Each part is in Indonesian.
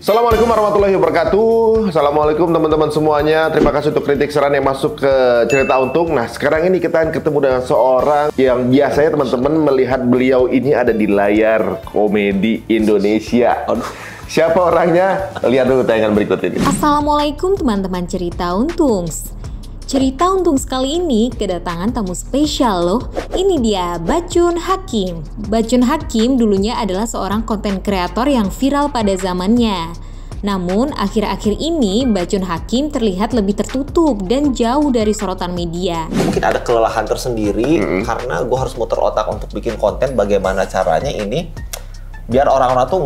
Assalamualaikum warahmatullahi wabarakatuh. Assalamualaikum teman-teman semuanya. Terima kasih untuk kritik saran yang masuk ke Cerita Untung. Nah, sekarang ini kita akan ketemu dengan seorang yang biasanya teman-teman melihat beliau ini ada di layar komedi Indonesia. Siapa orangnya? Lihat dulu tayangan berikut ini. Assalamualaikum teman-teman Cerita Untung. Cerita Untung kali ini kedatangan tamu spesial loh. Ini dia Bachun Hakim. Bachun Hakim dulunya adalah seorang konten kreator yang viral pada zamannya. Namun akhir-akhir ini Bachun Hakim terlihat lebih tertutup dan jauh dari sorotan media. Mungkin ada kelelahan tersendiri karena gue harus muter otak untuk bikin konten bagaimana caranya ini biar orang-orang tuh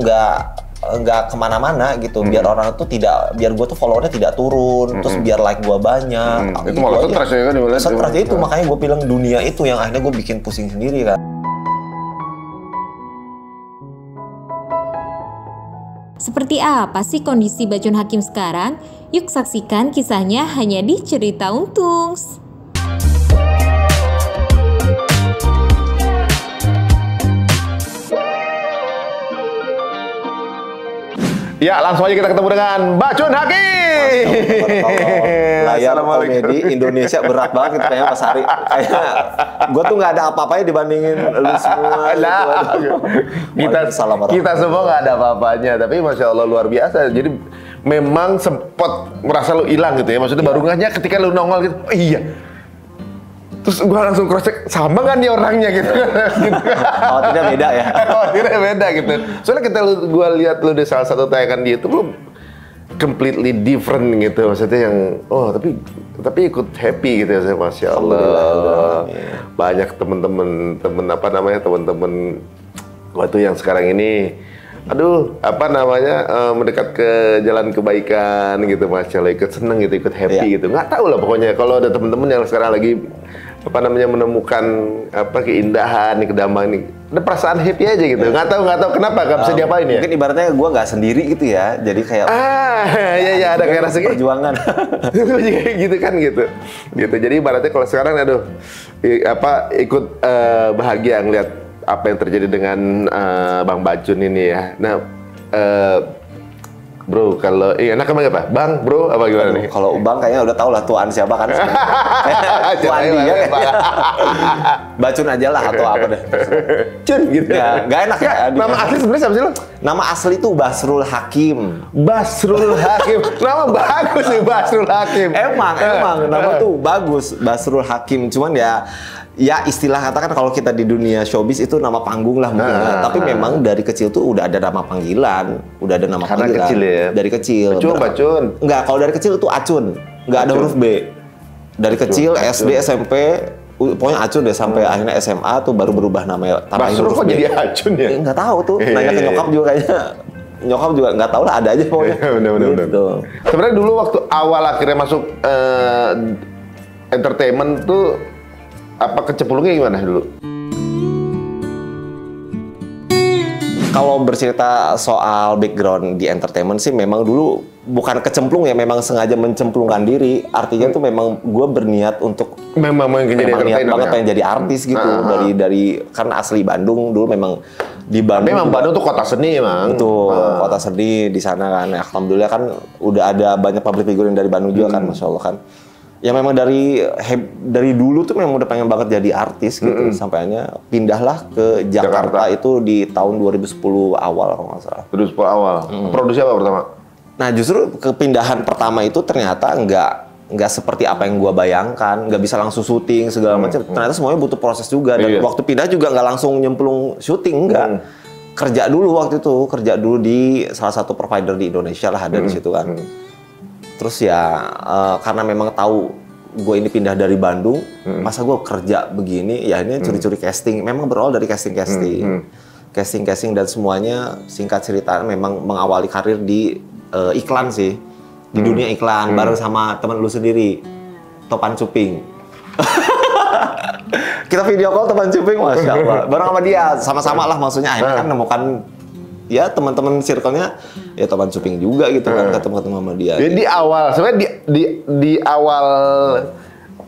nggak kemana-mana gitu, biar orang tuh tidak, biar gue tuh followernya tidak turun, terus biar like gue banyak. Itu malah stres ya kan? Stres itu makanya gue bilang dunia itu yang akhirnya gue bikin pusing sendiri kan. Seperti apa sih kondisi Bachun Hakim sekarang? Yuk saksikan kisahnya hanya di Cerita Untung. Ya, langsung aja kita ketemu dengan Bachun Hakim. Layar komedi Indonesia berat banget gitu kayaknya Mas Hari. Kayak gue tuh nggak ada apa-apanya dibandingin lu semua. Kita semua nggak ada apa-apanya, tapi Masya Allah luar biasa. Jadi memang sempat merasa lu hilang gitu ya. Maksudnya baru ngehnya ketika lu nongol gitu. Oh iya. Terus gue langsung cross check, sama kan nih orangnya gitu. Oh tidak beda ya? Oh tidak beda gitu. Soalnya kita gue lihat lu di salah satu tayangan di YouTube, lu completely different gitu. Maksudnya yang, oh tapi ikut happy gitu ya, Masya Allah. Banyak temen-temen waktu yang sekarang ini, mendekat ke jalan kebaikan gitu, Masya Allah, ikut seneng gitu, ikut happy gitu. Nggak tahu lah pokoknya kalau ada temen-temen yang sekarang lagi menemukan keindahan, kedamaian, ada perasaan happy aja gitu. Nggak tahu kenapa, nggak bisa diapain ya. Mungkin ibaratnya gue nggak sendiri gitu ya, jadi kayak ada kayak rasa perjuangan gitu kan gitu. Jadi ibaratnya kalau sekarang ikut bahagia ngeliat apa yang terjadi dengan Bang Bachun ini ya. Nah, bro, kalau enak apa? Bang, bro, apa gimana nih? Kalau Bang kayaknya udah tau lah tuan siapa kan. Tuan dia. Bachun aja lah atau apa deh. Cun gitu. Ya, nggak enak ya. Nama asli sebenarnya siapa sih lo? Nama asli tuh Basrul Hakim. Basrul Hakim. Nama bagus nih Basrul Hakim. Emang nama tuh bagus Basrul Hakim. Cuman ya istilah katakan kalau kita di dunia showbiz itu nama panggung lah mungkin. Tapi memang dari kecil tuh udah ada nama panggilan, Karena kecil ya. Dari kecil. Bachun. Enggak, kalau dari kecil itu Acun. Enggak ada huruf B. Dari kecil SD, SMP, pokoknya Acun deh sampai akhirnya SMA tuh baru berubah namanya. Basrul kok jadi Acun ya? Enggak tahu tuh. Nanya ke nyokap juga kayaknya. Nyokap juga nggak tahu lah, ada aja pokoknya. Bener. Gitu. Sebenarnya dulu waktu awal akhirnya masuk entertainment tuh apa kecemplungnya gimana dulu? Kalau bercerita soal background di entertainment sih memang dulu bukan kecemplung ya, memang sengaja mencemplungkan diri. Artinya tuh memang gue berniat untuk memang niat banget pengen jadi artis gitu. Dari karena asli Bandung dulu memang di Bandung. Memang Bandung tuh kota seni emang. Betul, kota seni di sana kan. Alhamdulillah kan udah ada banyak public figure yang dari Bandung juga kan, Masya Allah kan. Ya memang dari dulu tuh memang udah pengen banget jadi artis gitu. Sampainya pindahlah ke Jakarta itu di tahun 2010 awal kalau nggak salah. 2010 awal. Produksi apa pertama? Nah justru kepindahan pertama itu ternyata nggak seperti apa yang gua bayangkan. Nggak bisa langsung syuting segala macam. Ternyata semuanya butuh proses juga. Dan waktu pindah juga nggak langsung nyemplung syuting, nggak. Kerja dulu waktu itu. Kerja dulu di salah satu provider di Indonesia lah, ada di situ kan. Terus ya karena memang tahu gue ini pindah dari Bandung, masa gue kerja begini, ya ini curi-curi casting. Memang berawal dari casting dan semuanya. Singkat cerita memang mengawali karir di iklan sih, di dunia iklan bareng sama teman lu sendiri, Topan Cuping. Kita video call Topan Cuping, Masya Allah. Bareng sama dia, sama-sama lah maksudnya. Akhirnya kan menemukan ya teman-teman circle-nya ya Topan Cuping juga gitu kan, ketemu sama dia. Jadi di awal sebenarnya di awal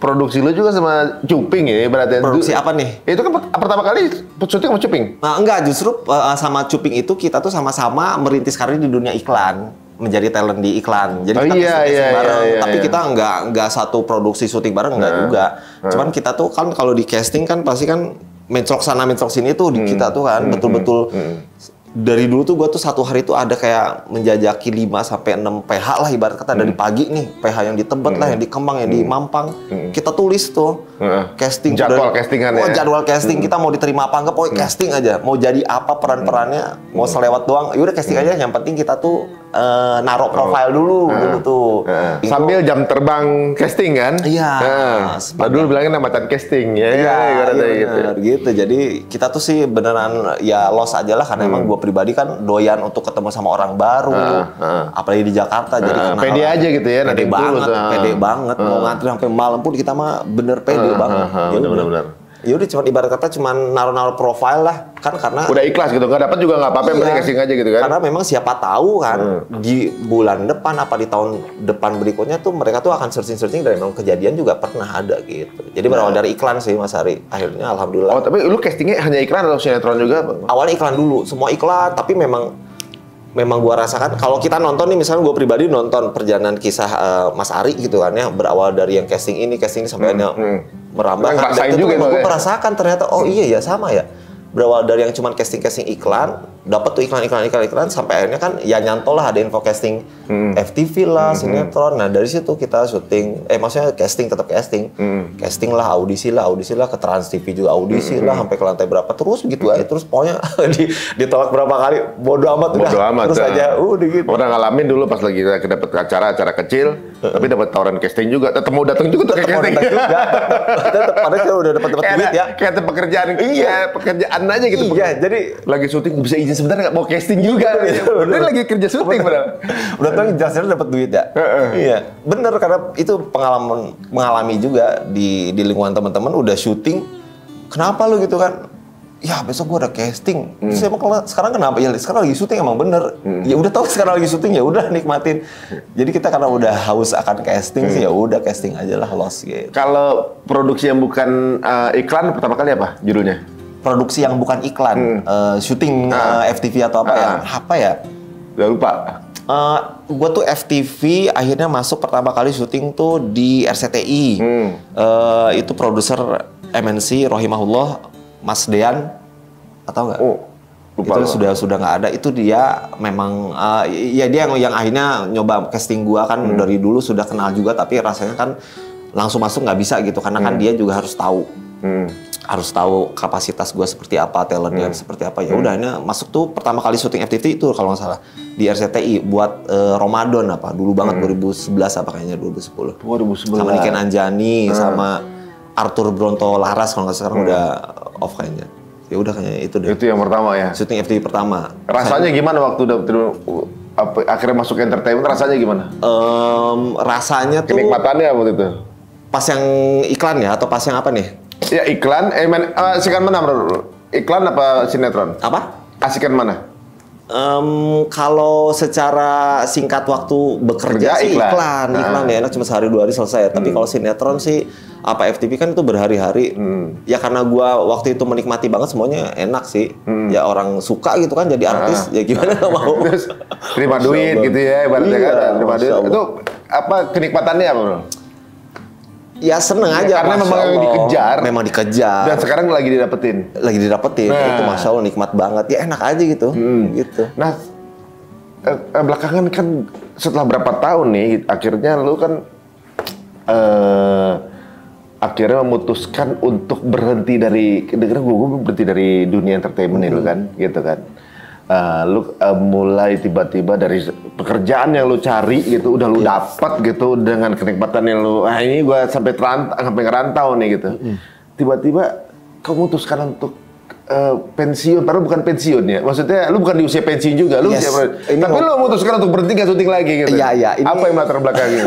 produksi lu juga sama Cuping ya berarti. Produksi apa nih? Itu kan pertama kali syuting sama Cuping? Nah, enggak, justru sama Cuping itu kita tuh sama-sama merintis karir di dunia iklan. menjadi talent di iklan. Jadi kita iya, bareng, iya, tapi iya. kita nggak satu produksi syuting bareng nggak juga. Cuman kita tuh kan kalau di casting kan pasti kan mencok sana mencok sini tuh di kita tuh kan betul-betul. Dari dulu tuh gue tuh satu hari tuh ada kayak menjajaki 5-6 PH lah ibarat kata dari pagi nih PH yang di Tebet lah, yang di Kemang, yang di Mampang kita tulis tuh casting jadwal castingan ya. Jadwal casting kita mau diterima apa enggak, pokoknya casting aja mau jadi apa peran-perannya mau selewat doang, yaudah casting aja, yang penting kita tuh naruh profile dulu tuh. Sambil jam terbang casting kan? Iya. Dulu bilangnya namatan casting ya. Iya, gitu. Gitu. Jadi kita tuh sih beneran ya lost aja lah karena emang gue pribadi kan doyan untuk ketemu sama orang baru, apalagi di Jakarta. Jadi kenal. Pede aja gitu ya. Pede banget, pede banget. Mau ngantri sampai malam pun kita mah bener pede banget. Bener-bener. Ya udah cuma ibarat kata cuma naruh profile lah kan, karena udah ikhlas gitu, nggak dapat juga nggak apa-apa, yang penting casting aja gitu kan. Karena memang siapa tahu kan di bulan depan apa di tahun depan berikutnya tuh mereka tuh akan searching dan memang kejadian juga pernah ada gitu. Jadi berawal dari iklan sih Mas Ari. Akhirnya alhamdulillah. Oh, tapi lu castingnya hanya iklan atau sinetron juga? Awalnya iklan dulu, semua iklan, tapi memang gua rasakan kalau kita nonton nih, misalnya gua pribadi nonton perjalanan kisah Mas Ari gitu kan ya, berawal dari yang casting ini sampai merambah kan, dan itu gue merasakan ternyata oh iya ya sama ya, berawal dari yang cuman casting iklan, dapat tuh iklan sampai akhirnya kan ya nyantol lah ada info casting FTV lah, sinetron. Nah dari situ kita syuting, maksudnya tetap casting lah, audisi lah ke Trans TV juga audisi lah sampai ke lantai berapa, terus gitu aja, terus pokoknya ditolak berapa kali bodo amat terus aja udah gitu. Pernah ngalamin dulu pas lagi kita dapet acara kecil tapi dapat tawaran casting juga, tetap mau datang juga ke casting tetap padahal kita udah dapat duit ya, kayak pekerjaan pekerjaan aja gitu. Iya, jadi lagi syuting bisa izin sebentar nggak mau casting juga gitu. Udah lagi kerja syuting padahal. Udah tahu jelasnya dapat duit ya. Iya, bener, karena itu mengalami juga di lingkungan teman-teman udah syuting. Kenapa lu gitu kan? Ya besok gua ada casting. Terus emang sekarang kenapa? Ya sekarang lagi syuting emang bener. Ya udah tahu sekarang lagi syuting ya udah nikmatin. Jadi kita karena udah haus akan casting sih ya udah casting aja lah, lost gitu. Kalau produksi yang bukan iklan pertama kali apa judulnya? Produksi yang bukan iklan, syuting FTV atau apa ya? Udah lupa. Gue tuh FTV akhirnya masuk pertama kali syuting tuh di RCTI. Itu produser MNC Rohimahullah, Mas Dean, atau enggak? Oh, lupa. Itu sudah nggak ada. Itu dia memang ya dia yang akhirnya nyoba casting gua kan dari dulu sudah kenal juga, tapi rasanya kan langsung masuk nggak bisa gitu karena kan dia juga harus tahu. Harus tahu kapasitas gue seperti apa, talentnya seperti apa. Ya udah, ini masuk tuh pertama kali syuting FTV itu kalau nggak salah di RCTI buat Ramadan apa dulu banget 2011 apa kayaknya 2010. 2011. Sama Niken Anjani sama Arthur Bronto Laras kalau nggak sekarang udah off kayaknya. Ya udah kayaknya itu deh. Itu yang pertama ya. Syuting FTV pertama. Rasanya gimana waktu akhirnya masuk entertainment? Rasanya gimana? Rasanya tuh. Kenikmatannya waktu itu. Pas yang iklan ya atau pas yang apa nih? Ya iklan, asikan mana bro? Iklan apa sinetron? Apa? Asikan mana? Kalau secara singkat waktu bekerja sih iklan ya enak cuma sehari 2 hari selesai. Tapi kalau sinetron sih apa FTV kan itu berhari-hari. Ya karena gua waktu itu menikmati banget semuanya enak sih. Ya orang suka gitu kan jadi artis ya gimana nggak mau. Terus terima duit gitu ya ibaratnya kan. Terima duit. Itu apa kenikmatannya apa bro? Ya seneng aja karena memang dikejar dan sekarang lagi didapetin itu Masya Allah nikmat banget ya, enak aja gitu gitu. Nah belakangan kan setelah berapa tahun nih akhirnya lu kan akhirnya memutuskan untuk berhenti dari dunia entertainment itu kan gitu kan. Lu mulai tiba-tiba dari pekerjaan yang lu cari gitu udah lu dapat gitu dengan kenikmatan yang lu ini gua sampai ngerantau nih gitu. Tiba-tiba kau memutuskan untuk pensiun, padahal bukan pensiun ya. Maksudnya lu bukan di usia pensiun juga, lu tapi lu memutuskan untuk berhenti syuting lagi gitu. Iya, apa yang latar belakangnya?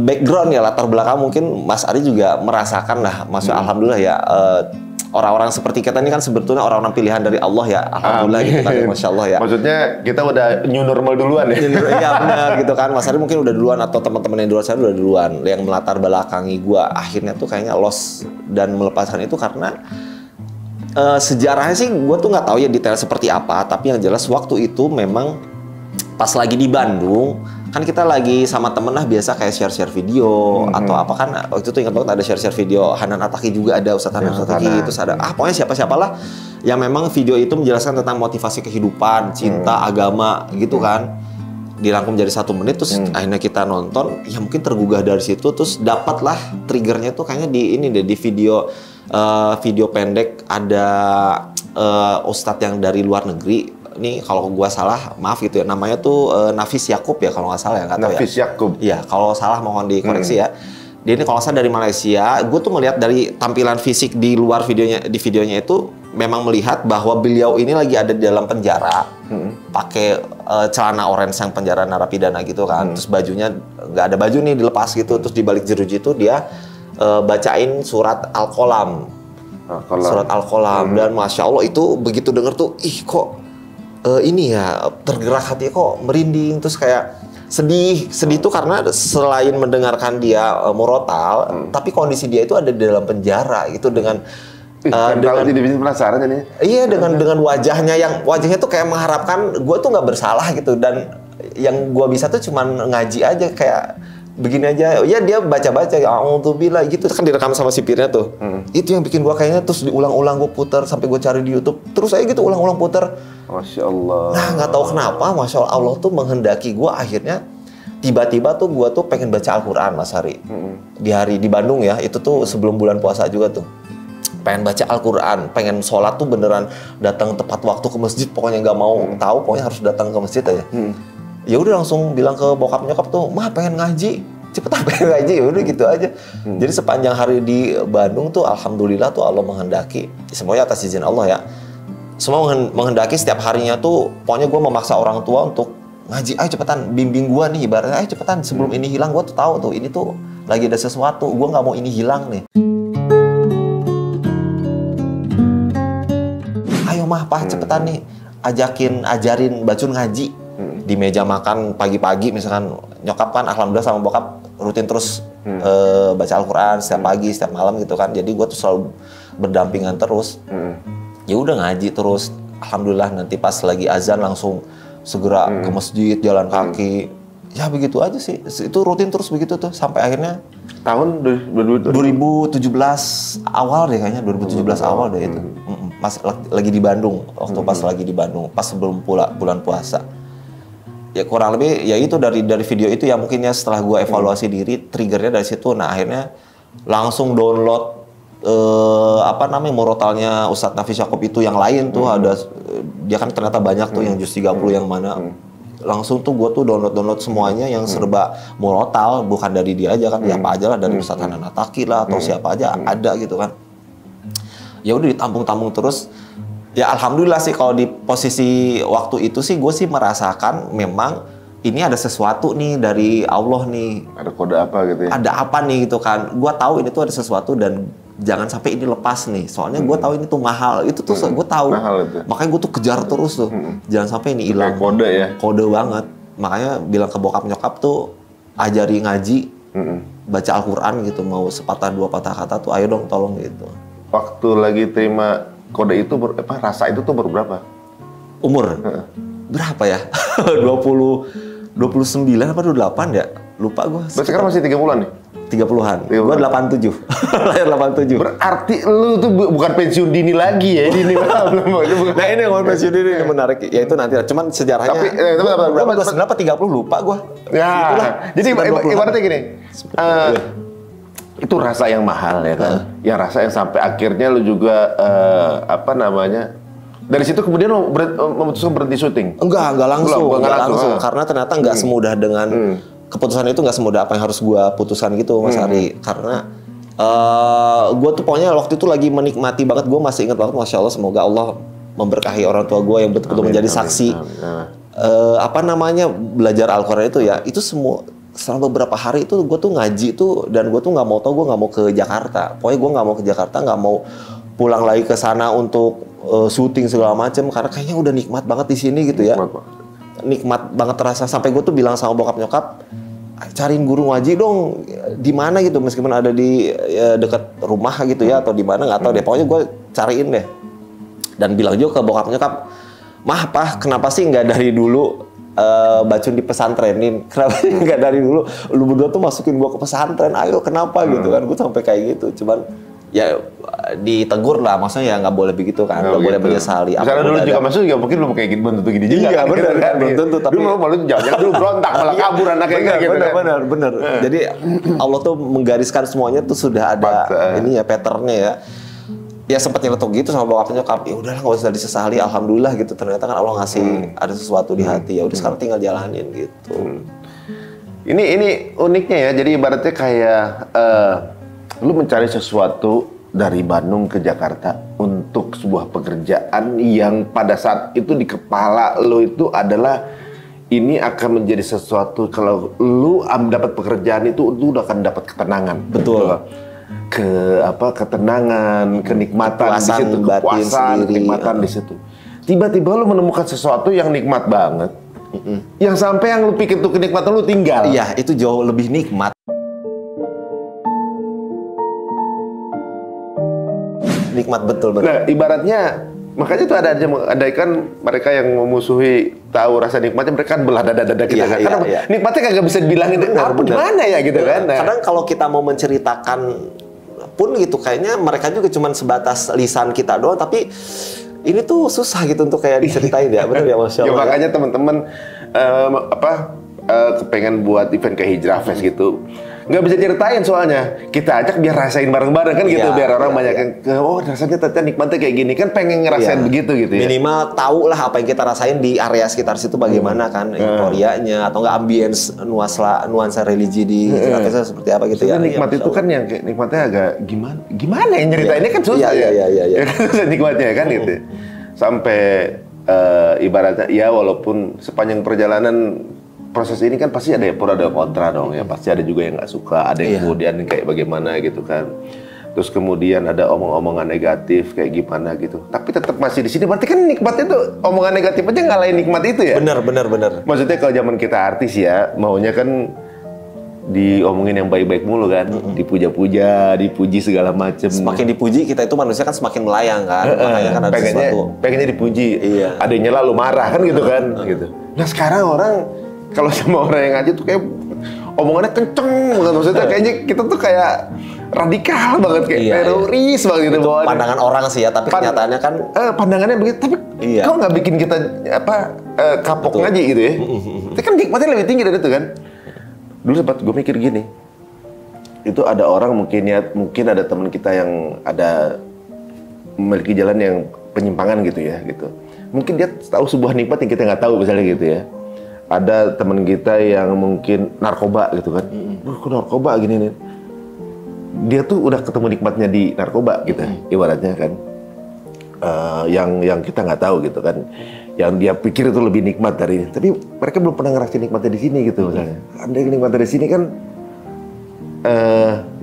Background ya, latar belakang mungkin Mas Ari juga merasakan lah, maksudnya alhamdulillah ya. Orang-orang seperti kita ini kan sebetulnya orang-orang pilihan dari Allah ya, alhamdulillah gitu kan, Masya Allah ya. Maksudnya kita udah new normal duluan ya? Iya benar gitu kan, Mas Ari mungkin udah duluan atau teman-teman yang di luar sana udah duluan. Yang melatar belakangi gua akhirnya tuh kayaknya lost dan melepaskan itu karena Sejarahnya sih gue tuh nggak tahu ya detail seperti apa, tapi yang jelas waktu itu memang pas lagi di Bandung, kan kita lagi sama temen lah biasa kayak share-share video atau apa kan. Waktu itu ingat banget ada share-share video Hanan Ataki juga ada, Ustadz Hanan Ataki, terus ada pokoknya siapa-siapalah yang memang video itu menjelaskan tentang motivasi kehidupan, cinta, agama gitu kan. Dirangkum jadi 1 menit, terus akhirnya kita nonton, ya mungkin tergugah dari situ, terus dapatlah triggernya tuh kayaknya di ini deh, di video video pendek ada ustadz yang dari luar negeri. Ini kalau gua salah maaf gitu ya, namanya tuh Nafis Yakub ya kalau nggak salah ya, nggak tahu ya. Nafis Yakub. Iya, kalau salah mohon dikoreksi ya. Dia ini kalau nggak salah dari Malaysia. Gue tuh melihat dari tampilan fisik di luar videonya, di videonya itu memang melihat bahwa beliau ini lagi ada di dalam penjara, pakai celana orange yang penjara narapidana gitu kan, terus bajunya nggak ada baju nih dilepas gitu, terus di balik jeruji itu dia bacain surat Al-Qalam, surat Al-Qalam dan masya Allah itu begitu denger tuh, ih kok ini ya tergerak hati kok merinding, terus kayak sedih tuh karena selain mendengarkan dia murotal, tapi kondisi dia itu ada di dalam penjara gitu dengan dengan jadi penasaran ini. Iya dengan wajahnya tuh kayak mengharapkan gue tuh nggak bersalah gitu, dan yang gue bisa tuh cuman ngaji aja kayak begini aja. Ya dia baca-baca ya alhamdulillah gitu kan, direkam sama sipirnya tuh. Itu yang bikin gue kayaknya terus diulang-ulang gue putar sampai gue cari di YouTube terus aja gitu ulang-ulang putar. Masya Allah. Nah nggak tahu kenapa Masya Allah tuh menghendaki gue akhirnya tiba-tiba tuh gue tuh pengen baca Al-Quran Mas Hari. Di hari di Bandung ya, itu tuh sebelum bulan puasa juga tuh. Pengen baca Al-Quran, pengen sholat tuh beneran datang tepat waktu ke masjid, pokoknya nggak mau tahu, pokoknya harus datang ke masjid aja. Ya udah langsung bilang ke bokap nyokap tuh, mah pengen ngaji, cepetan pengen ngaji, ya udah gitu aja. Jadi sepanjang hari di Bandung tuh alhamdulillah tuh Allah menghendaki, semuanya atas izin Allah ya. Semua menghendaki setiap harinya tuh, pokoknya gue memaksa orang tua untuk ngaji, ayo cepetan bimbing gue nih, ibaratnya ayo cepetan sebelum ini hilang. Gue tuh tahu tuh ini tuh lagi ada sesuatu, gue nggak mau ini hilang nih. Ayo mah Pak cepetan nih ajarin Bacun ngaji di meja makan pagi-pagi misalkan. Nyokap kan alhamdulillah sama bokap rutin terus baca Al-Quran setiap pagi setiap malam gitu kan, jadi gue tuh selalu berdampingan terus. Ya udah ngaji terus, alhamdulillah nanti pas lagi azan langsung segera ke masjid jalan kaki. Ya begitu aja sih, itu rutin terus begitu tuh sampai akhirnya tahun 2017 awal deh kayaknya, 2017 awal deh itu. Pas lagi di Bandung, waktu pas lagi di Bandung, pas sebelum bulan puasa. Ya kurang lebih ya itu dari video itu ya mungkin ya, setelah gue evaluasi diri, triggernya dari situ. Nah akhirnya langsung download murotalnya Ustadz Nafis Yakub itu yang lain tuh ada, dia kan ternyata banyak tuh yang juz 30 yang mana. Langsung tuh gue tuh download semuanya yang serba murotal, bukan dari dia aja kan, siapa aja lah, dari Ustadz Hanan Ataki lah atau siapa aja ada gitu kan. Ya udah ditampung terus. Ya alhamdulillah sih kalau di posisi waktu itu sih gue sih merasakan memang ini ada sesuatu nih dari Allah nih. Ada kode apa gitu ya? Ada apa nih gitu kan. Gue tahu ini tuh ada sesuatu dan jangan sampai ini lepas nih. Soalnya gue tahu ini tuh mahal. Itu tuh gue tahu. Mahal itu. Makanya gue tuh kejar terus tuh. Jangan sampai ini hilang. Kode ya? Kode banget. Makanya bilang ke bokap nyokap tuh ajari ngaji, baca Al-Quran gitu. Mau sepatah dua patah kata tuh ayo dong tolong gitu. Waktu lagi terima kode itu, rasa itu tuh baru berapa? Umur? Berapa ya? 29 apa 28 ya? Lupa gue. Berarti sekarang masih 30-an nih? 30-an. Gue 87. Lahir 87. Berarti lu tuh bukan pensiun dini lagi ya? Dini belum. Nah ini ngomong pensiun dini ini menarik. Ya itu nanti. Cuman sejarahnya. Tapi, berapa 30 lupa gue. Ya. Jadi ibaratnya gini. Itu rasa yang mahal ya kan? Ya rasa yang sampai akhirnya lu juga dari situ kemudian lu memutuskan berhenti syuting? Enggak langsung. Karena ternyata nggak semudah dengan keputusan itu, nggak semudah apa yang harus gua putuskan gitu Mas Ari. Karena gua tuh pokoknya waktu itu lagi menikmati banget. Gua masih ingat banget, Masya Allah, semoga Allah memberkahi orang tua gua yang betul-betul menjadi saksi. Belajar Al-Quran itu ya, itu selama beberapa hari itu gue tuh ngaji tuh, dan gue tuh nggak mau gue nggak mau ke Jakarta. Pokoknya gue nggak mau ke Jakarta, nggak mau pulang lagi ke sana untuk syuting segala macam, karena kayaknya udah nikmat banget di sini gitu ya. Nikmat banget terasa, sampai gue tuh bilang sama bokap nyokap, cariin guru ngaji dong di mana gitu, meskipun ada di dekat rumah gitu ya atau di mana nggak tahu deh. Pokoknya gue cariin deh. Dan bilang juga ke bokap nyokap, "Mah, Pah, kenapa sih nggak dari dulu Bacun di pesantrenin? Kenapa sih nggak dari dulu lu berdua tuh masukin gua ke pesantren? Ayo, kenapa?" gitu kan. Gue sampai kayak gitu. Cuman ya ditegur lah, maksudnya ya nggak boleh begitu kan, nggak boleh menyesali. Misalnya dulu juga masuk ya mungkin belum kayak gini, bentuk gini juga. Iya, benar kan, belum tentu. Tapi dulu malu jangan dulu berontak malah kabur anaknya kayak gitu. Benar. Jadi Allah tuh menggariskan semuanya tuh sudah ada ini ya patternnya ya. Ya sempat nyeletuk gitu sama bokap nyokap, ya udahlah nggak usah disesali, alhamdulillah gitu. Ternyata kan Allah ngasih ada sesuatu di hati, ya udah sekarang tinggal jalanin gitu. Ini uniknya ya, jadi ibaratnya kayak lu mencari sesuatu dari Bandung ke Jakarta untuk sebuah pekerjaan yang pada saat itu di kepala lu itu adalah ini akan menjadi sesuatu, kalau lu dapat pekerjaan itu lu udah akan dapat ketenangan. Betul. Ketenangan, kenikmatan di situ, kepuasan, kenikmatan di situ. Tiba-tiba lu menemukan sesuatu yang nikmat banget, yang sampai yang lu pikir tuh kenikmatan lu tinggal. Iya, itu jauh lebih nikmat. Nikmat betul. Nah, ibaratnya makanya tuh ada kan mereka yang memusuhi tahu rasa nikmatnya, mereka kan belah dada kita kan. Karena nikmatnya kagak bisa dibilangin apa gimana ya gitu kan. Nah, kadang kalau kita mau menceritakan pun gitu kayaknya mereka juga cuma sebatas lisan kita doang, tapi ini tuh susah gitu untuk kayak diceritain ya. Benar ya, Masya Allah. Ya makanya teman-teman kepengen buat event kayak Hijrah Fest gitu. Nggak bisa ceritain soalnya, kita ajak biar rasain bareng-bareng kan gitu, biar orang banyak yang oh rasanya ternyata nikmatnya kayak gini kan, pengen ngerasain begitu gitu ya. Minimal tahu lah apa yang kita rasain di area sekitar situ bagaimana kan euforianya, atau nggak ambience nuansa religi di Jakarta seperti apa gitu. Soalnya nikmat itu kan yang kayak nikmatnya agak gimana ya nyeritainnya kan susah ya. Iya. Nikmatnya kan gitu. Sampai ibaratnya ya walaupun sepanjang perjalanan proses ini kan pasti ada pro ada kontra dong ya, pasti ada juga yang nggak suka, ada yang kemudian kayak bagaimana gitu kan, terus kemudian ada omong-omongan negatif kayak gimana gitu, tapi tetap masih di sini. Berarti kan nikmatnya tuh omongan negatif aja ngalahin nikmat itu ya. Benar. Maksudnya kalau zaman kita artis ya maunya kan diomongin yang baik-baik mulu kan, dipuja-puja, dipuji segala macem. Semakin dipuji kita itu manusia kan semakin melayang kan, makanya kan ada sesuatu. Pengennya dipuji, adanya lalu marah kan gitu kan, gitu. Nah sekarang orang kalau sama orang yang ngaji tuh kayak omongannya kenceng banget, maksudnya kayaknya kita tuh kayak radikal banget, kayak teroris banget gitu. Itu pandangan orang sih ya, tapi kenyataannya kan pandangannya begitu, tapi kok nggak bikin kita kapok ngaji gitu ya. Itu kan nikmatnya lebih tinggi dari itu kan. Dulu sempat gue mikir gini, itu ada orang mungkin ada teman kita yang ada memiliki jalan yang penyimpangan gitu ya gitu. Mungkin dia tahu sebuah nikmat yang kita nggak tahu misalnya gitu ya. Ada teman kita yang mungkin narkoba gitu kan, kok narkoba gini nih. Dia tuh udah ketemu nikmatnya di narkoba gitu, ibaratnya kan. Yang kita nggak tahu gitu kan, yang dia pikir itu lebih nikmat dari ini. Tapi mereka belum pernah ngerasain nikmatnya di sini gitu misalnya. Ada yang nikmatnya di sini kan,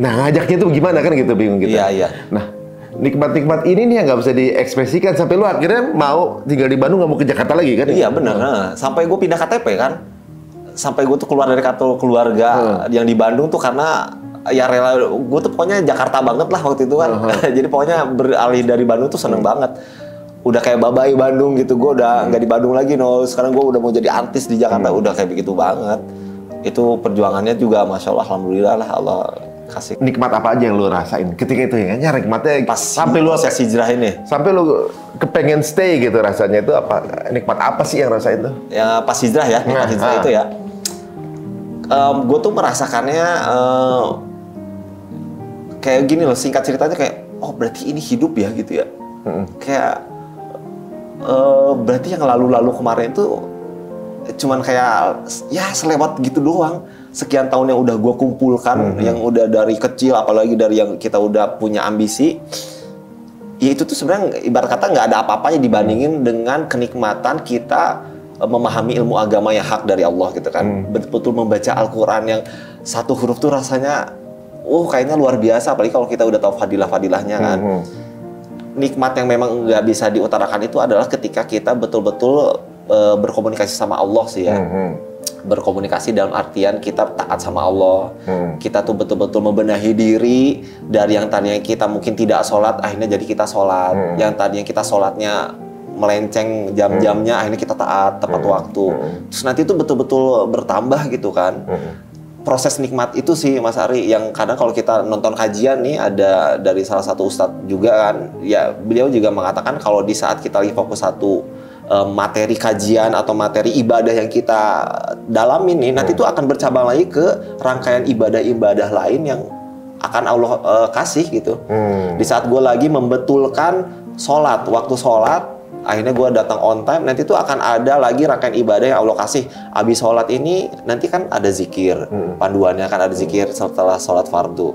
nah ngajaknya tuh gimana kan gitu, bingung gitu. Iya. Nah nikmat-nikmat ini nih yang nggak bisa diekspresikan sampai lu akhirnya mau tinggal di Bandung, nggak mau ke Jakarta lagi kan? Iya benar. Sampai gue pindah KTP kan, sampai gue tuh keluar dari kartu keluarga yang di Bandung tuh karena ya rela, gue tuh pokoknya Jakarta banget lah waktu itu kan. Jadi pokoknya beralih dari Bandung tuh seneng banget. Udah kayak babai Bandung gitu, gue udah nggak di Bandung lagi, sekarang gue udah mau jadi artis di Jakarta, udah kayak begitu banget. Itu perjuangannya juga Masya Allah, alhamdulillah lah Allah kasih. Nikmat apa aja yang lu rasain ketika itu ya? Nikmatnya pas sampai lu sesi hijrah ini, sampai lu kepengen stay gitu rasanya, itu apa? Nikmat apa sih yang rasain tuh? Ya pas hijrah ya, nikmat hijrah itu ya. Gue tuh merasakannya kayak gini loh, singkat ceritanya kayak oh berarti ini hidup ya gitu ya. Kayak berarti yang lalu-lalu kemarin itu cuman kayak ya selewat gitu doang. Sekian tahun yang udah gue kumpulkan, yang udah dari kecil, apalagi dari yang kita udah punya ambisi, ya itu tuh sebenarnya ibarat kata nggak ada apa-apanya dibandingin dengan kenikmatan kita memahami ilmu agama yang hak dari Allah gitu kan. Betul-betul membaca Al-Quran yang satu huruf tuh rasanya, kayaknya luar biasa, apalagi kalau kita udah tahu fadilah-fadilahnya kan. Nikmat yang memang nggak bisa diutarakan itu adalah ketika kita betul-betul berkomunikasi sama Allah sih ya. berkomunikasi dalam artian kita taat sama Allah. Kita tuh betul-betul membenahi diri dari yang tadinya kita mungkin tidak sholat, akhirnya jadi kita sholat. Yang tadinya kita sholatnya melenceng jam-jamnya, akhirnya kita taat tepat waktu. Terus nanti itu betul-betul bertambah gitu kan. Proses nikmat itu sih Mas Ari, yang kadang kalau kita nonton kajian nih, ada dari salah satu ustadz juga kan, ya beliau juga mengatakan kalau di saat kita lagi fokus satu materi kajian atau materi ibadah yang kita dalami nih, nanti itu akan bercabang lagi ke rangkaian ibadah-ibadah lain yang akan Allah kasih gitu. Di saat gue lagi membetulkan sholat, waktu sholat, akhirnya gue datang on time, nanti tuh akan ada lagi rangkaian ibadah yang Allah kasih. Abis sholat ini, nanti kan ada zikir, panduannya kan ada zikir setelah sholat fardu.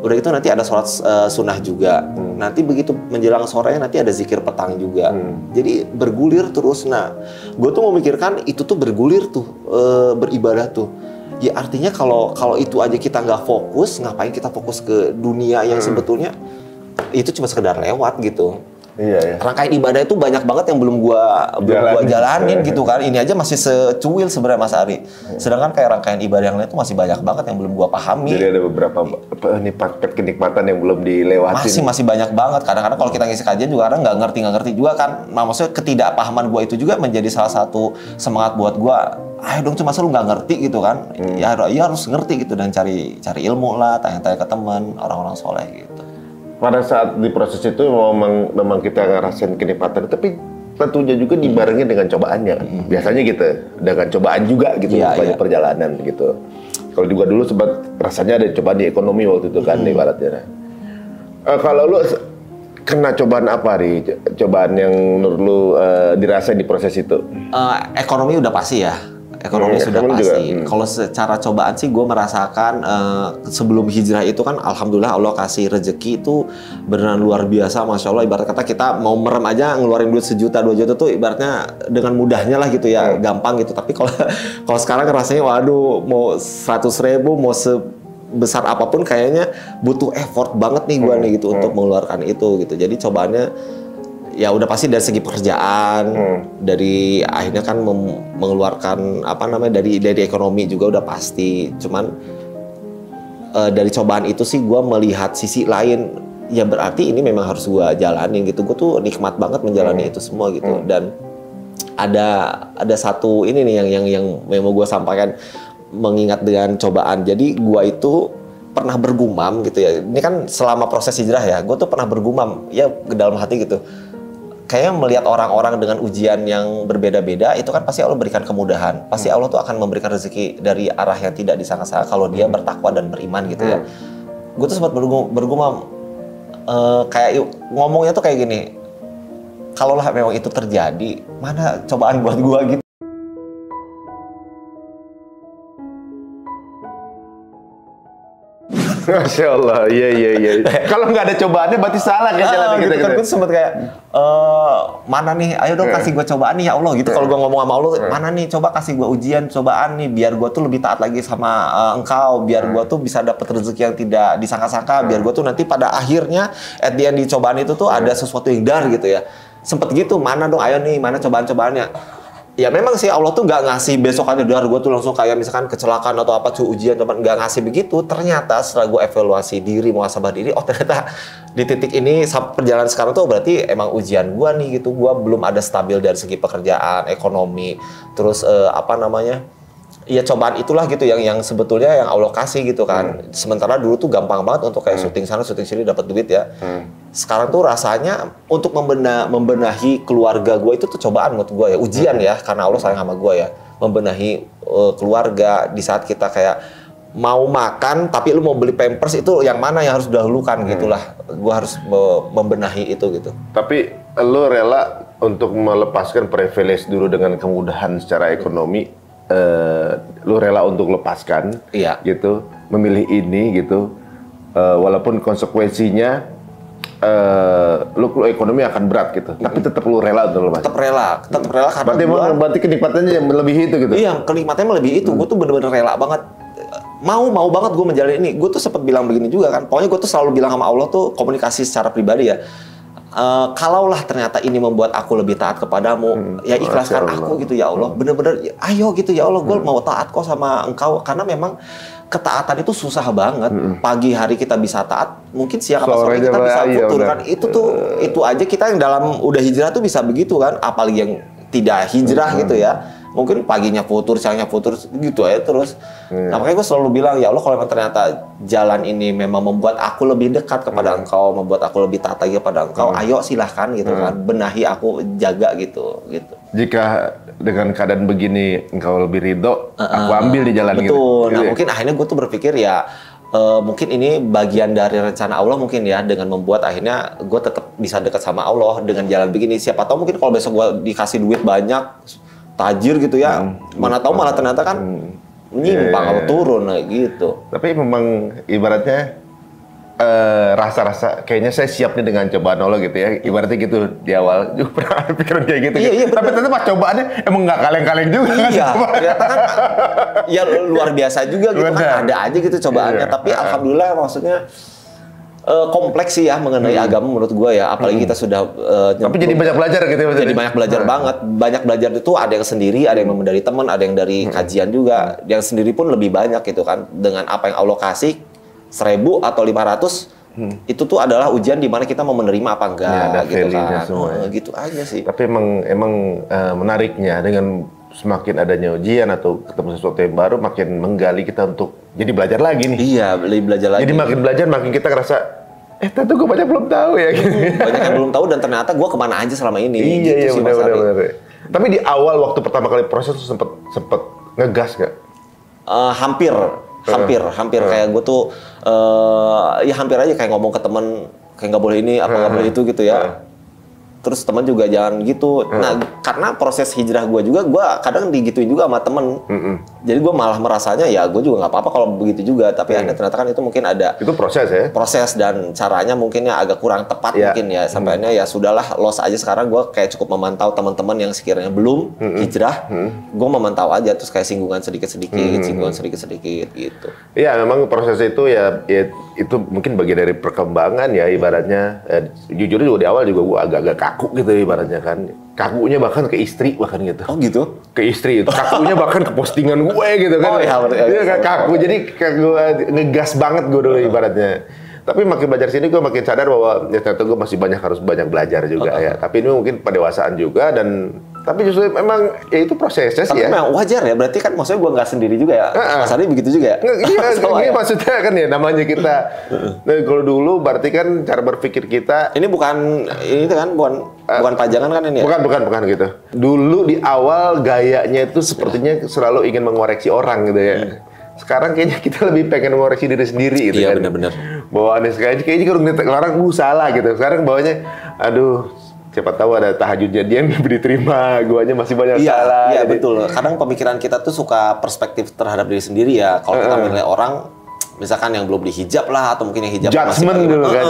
Udah itu nanti ada sholat sunnah juga. Nanti begitu menjelang sorenya nanti ada zikir petang juga. Jadi bergulir terus. Nah, gue tuh memikirkan itu tuh bergulir tuh, beribadah tuh. Ya artinya kalau itu aja kita nggak fokus, ngapain kita fokus ke dunia yang sebetulnya itu cuma sekedar lewat gitu. Iya. Rangkaian ibadah itu banyak banget yang belum gua jalanin gitu kan. Ini aja masih secuil sebenarnya Mas Ari. Sedangkan kayak rangkaian ibadah yang lain itu masih banyak banget yang belum gua pahami. Jadi ada beberapa kenikmatan yang belum dilewatin. Masih banyak banget. Kadang-kadang kalau kita ngisi kajian juga kadang nggak ngerti juga kan. Nah, maksudnya ketidakpahaman gua itu juga menjadi salah satu semangat buat gua. Ayo dong, cuma lu nggak ngerti gitu kan. Ya harus ngerti gitu dan cari ilmu lah, tanya-tanya ke teman, orang-orang soleh gitu. Pada saat di proses itu memang kita ngerasain kenikmatan, tapi tentunya juga dibarengi dengan cobaannya kan. Biasanya gitu, dengan cobaan juga gitu, banyak perjalanan gitu. Kalau juga dulu sempat rasanya ada cobaan di ekonomi waktu itu kan, ibaratnya. Kalau lu kena cobaan apa nih? Cobaan yang menurut lu dirasain di proses itu? Ekonomi udah pasti ya. Ekonomi sudah pasti. Kalau secara cobaan sih gue merasakan sebelum hijrah itu kan alhamdulillah Allah kasih rezeki itu beneran luar biasa, Masya Allah. Ibarat kata kita mau merem aja ngeluarin duit 1 juta 2 juta tuh ibaratnya dengan mudahnya lah gitu ya, gampang gitu. Tapi kalau sekarang rasanya waduh, mau 100.000 mau sebesar apapun kayaknya butuh effort banget nih gue nih gitu untuk mengeluarkan itu gitu. Jadi cobaannya ya udah pasti dari segi pekerjaan, dari akhirnya kan mengeluarkan dari ekonomi juga udah pasti. Cuman dari cobaan itu sih gue melihat sisi lain, ya berarti ini memang harus gue jalanin gitu. Gue tuh nikmat banget menjalani itu semua gitu. Dan ada satu ini nih yang mau gue sampaikan mengingat dengan cobaan. Jadi gue itu pernah bergumam gitu ya. Ini kan selama proses hijrah ya, gue tuh pernah bergumam ya ke dalam hati gitu. Kayaknya melihat orang-orang dengan ujian yang berbeda-beda, itu kan pasti Allah berikan kemudahan. Pasti Allah tuh akan memberikan rezeki dari arah yang tidak disangka-sangka kalau dia bertakwa dan beriman gitu ya. Gue tuh sempat bergumam, kayak ngomongnya tuh kayak gini, kalaulah memang itu terjadi, mana cobaan buat gue gitu. Masya Allah, iya. Kalau nggak ada cobaannya berarti salah kan jalan gitu. Kan gue sempet kayak, mana nih, ayo dong kasih gue cobaan nih ya Allah gitu. Kalau gue ngomong sama Allah, mana nih coba kasih gue ujian, cobaan nih, biar gue tuh lebih taat lagi sama engkau, biar gue tuh bisa dapet rezeki yang tidak disangka-sangka, biar gue tuh nanti pada akhirnya, at the end di cobaan itu tuh ada sesuatu yang dar gitu ya. Sempet gitu, mana dong, ayo nih, mana cobaan-cobaannya. Ya memang sih Allah tuh nggak ngasih besokannya dar gue tuh langsung kayak misalkan kecelakaan atau apa ujian, teman nggak ngasih begitu. Ternyata setelah gue evaluasi diri, muhasabah diri, oh ternyata di titik ini perjalanan sekarang tuh berarti emang ujian gue nih gitu. Gue belum ada stabil dari segi pekerjaan, ekonomi, terus ya cobaan itulah gitu yang sebetulnya yang Allah kasih gitu kan. Sementara dulu tuh gampang banget untuk kayak syuting sana syuting sini dapat duit ya. Sekarang tuh rasanya untuk membenahi keluarga gue itu tuh cobaan menurut gue ya, ujian ya, karena Allah sayang sama gue ya. Membenahi keluarga di saat kita kayak mau makan tapi lu mau beli Pampers, itu yang mana yang harus didahulukan gitulah. Gue harus membenahi itu gitu. Tapi lu rela untuk melepaskan privilege dulu dengan kemudahan secara ekonomi, lu rela untuk lepaskan, gitu, memilih ini gitu, walaupun konsekuensinya lu ekonomi akan berat gitu, tapi tetap lu rela untuk lepas. Tetap rela karena berarti kenikmatannya yang melebihi itu gitu. Iya, kenikmatannya melebihi itu. Gue tuh bener-bener rela banget. Mau banget gue menjalani ini. Gue tuh sempat bilang begini juga kan. Pokoknya gue tuh selalu bilang sama Allah tuh komunikasi secara pribadi ya. kalaulah ternyata ini membuat aku lebih taat kepadamu, ya ikhlaskan aku gitu ya Allah. Bener-bener, ayo gitu ya Allah, gue mau taat kok sama engkau. Karena memang ketaatan itu susah banget. Pagi hari kita bisa taat, mungkin siang atau sore kita bisa futur kan. Itu aja kita yang dalam udah hijrah tuh bisa begitu kan. Apalagi yang tidak hijrah gitu ya. Mungkin paginya futur, siangnya futur gitu aja terus. Nah makanya gue selalu bilang, ya Allah kalau memang ternyata jalan ini memang membuat aku lebih dekat kepada engkau, membuat aku lebih taat lagi kepada engkau, ayo silahkan gitu kan, benahi aku, jaga gitu. Jika dengan keadaan begini engkau lebih ridho, aku ambil di jalan gitu. Betul. Nah mungkin akhirnya gue tuh berpikir ya, mungkin ini bagian dari rencana Allah mungkin ya, dengan membuat akhirnya gue tetap bisa dekat sama Allah dengan jalan begini. Siapa tahu mungkin kalau besok gue dikasih duit banyak, tajir gitu ya, mana tahu malah ternyata kan menyimpang atau turun gitu. Tapi memang ibaratnya rasa-rasa kayaknya saya siap nih dengan cobaan Allah gitu ya, ibaratnya gitu di awal juga pernah pikiran kayak gitu. Iya, tapi ternyata pas cobaannya emang nggak kaleng-kaleng juga. Iya, ternyata kan ya luar biasa juga gitu kan, ada aja gitu cobaannya. Tapi alhamdulillah maksudnya kompleks sih ya mengenai agama menurut gue ya, apalagi kita sudah tapi jadi banyak belajar gitu ya. Jadi banyak belajar banget. Banyak belajar itu ada yang sendiri, ada yang dari teman, ada yang dari kajian juga. Yang sendiri pun lebih banyak gitu kan. Dengan apa yang Allah kasih 1.000 atau 500 itu tuh adalah ujian di mana kita mau menerima apa enggak gitu kan. Gitu aja sih. Tapi emang menariknya dengan semakin adanya ujian atau ketemu sesuatu yang baru, makin menggali kita untuk jadi belajar lagi nih. Iya, belajar lagi. Jadi makin belajar, makin kita ngerasa ternyata gue banyak belum tahu ya. Banyak yang belum tahu dan ternyata gue kemana aja selama ini. Iya, gitu benar. Tapi di awal waktu pertama kali proses tuh sempet ngegas gak? Hampir kayak gue tuh ya hampir aja kayak ngomong ke temen kayak nggak boleh ini apa nggak boleh itu gitu ya. Terus teman juga jangan gitu. Nah, karena proses hijrah gue juga, gue kadang digituin juga sama temen. Jadi gue malah merasanya ya gue juga nggak apa-apa kalau begitu juga. Tapi ternyata kan itu mungkin ada itu proses ya. Proses dan caranya mungkin ya agak kurang tepat mungkin ya. Sampainya ya sudahlah, los aja sekarang gue kayak cukup memantau teman-teman yang sekiranya belum hijrah. Gue memantau aja terus kayak singgungan sedikit-sedikit, gitu. Iya, memang proses itu ya itu mungkin bagian dari perkembangan ya ibaratnya. Jujur juga di awal juga gue agak-agak kaku gitu ibaratnya kan. Kakunya bahkan ke istri bahkan gitu. Oh gitu? Ke istri itu. Kakunya bahkan ke postingan gue gitu kan. Oh iya, kaku. Jadi gue ngegas banget gue dulu ibaratnya. Tapi makin belajar sini gue makin sadar bahwa ya ternyata gue masih harus banyak belajar juga ya. Tapi ini mungkin pendewasaan juga dan tapi justru memang ya itu prosesnya sih ya. Tapi memang wajar ya, berarti kan maksudnya gue nggak sendiri juga ya. Mas Ari begitu juga ya? Iya, ini maksudnya kan ya namanya kita. Nah, kalau dulu berarti kan cara berpikir kita. Ini bukan pajangan kan ini ya? Bukan gitu. Dulu di awal gayanya itu sepertinya selalu ingin mengoreksi orang gitu ya. Sekarang kayaknya kita lebih pengen mengoreksi diri sendiri gitu kan. Iya benar-benar. Bawaannya kayaknya kalau ngeliat orang salah gitu. Sekarang bawanya aduh siapa tahu ada tahajudnya dia diterima, guanya masih banyak salah. Iya betul. Kadang pemikiran kita tuh suka perspektif terhadap diri sendiri ya. Kalau kita menilai orang, misalkan yang belum dihijab lah atau mungkin yang hijab judgment masih dulu kan.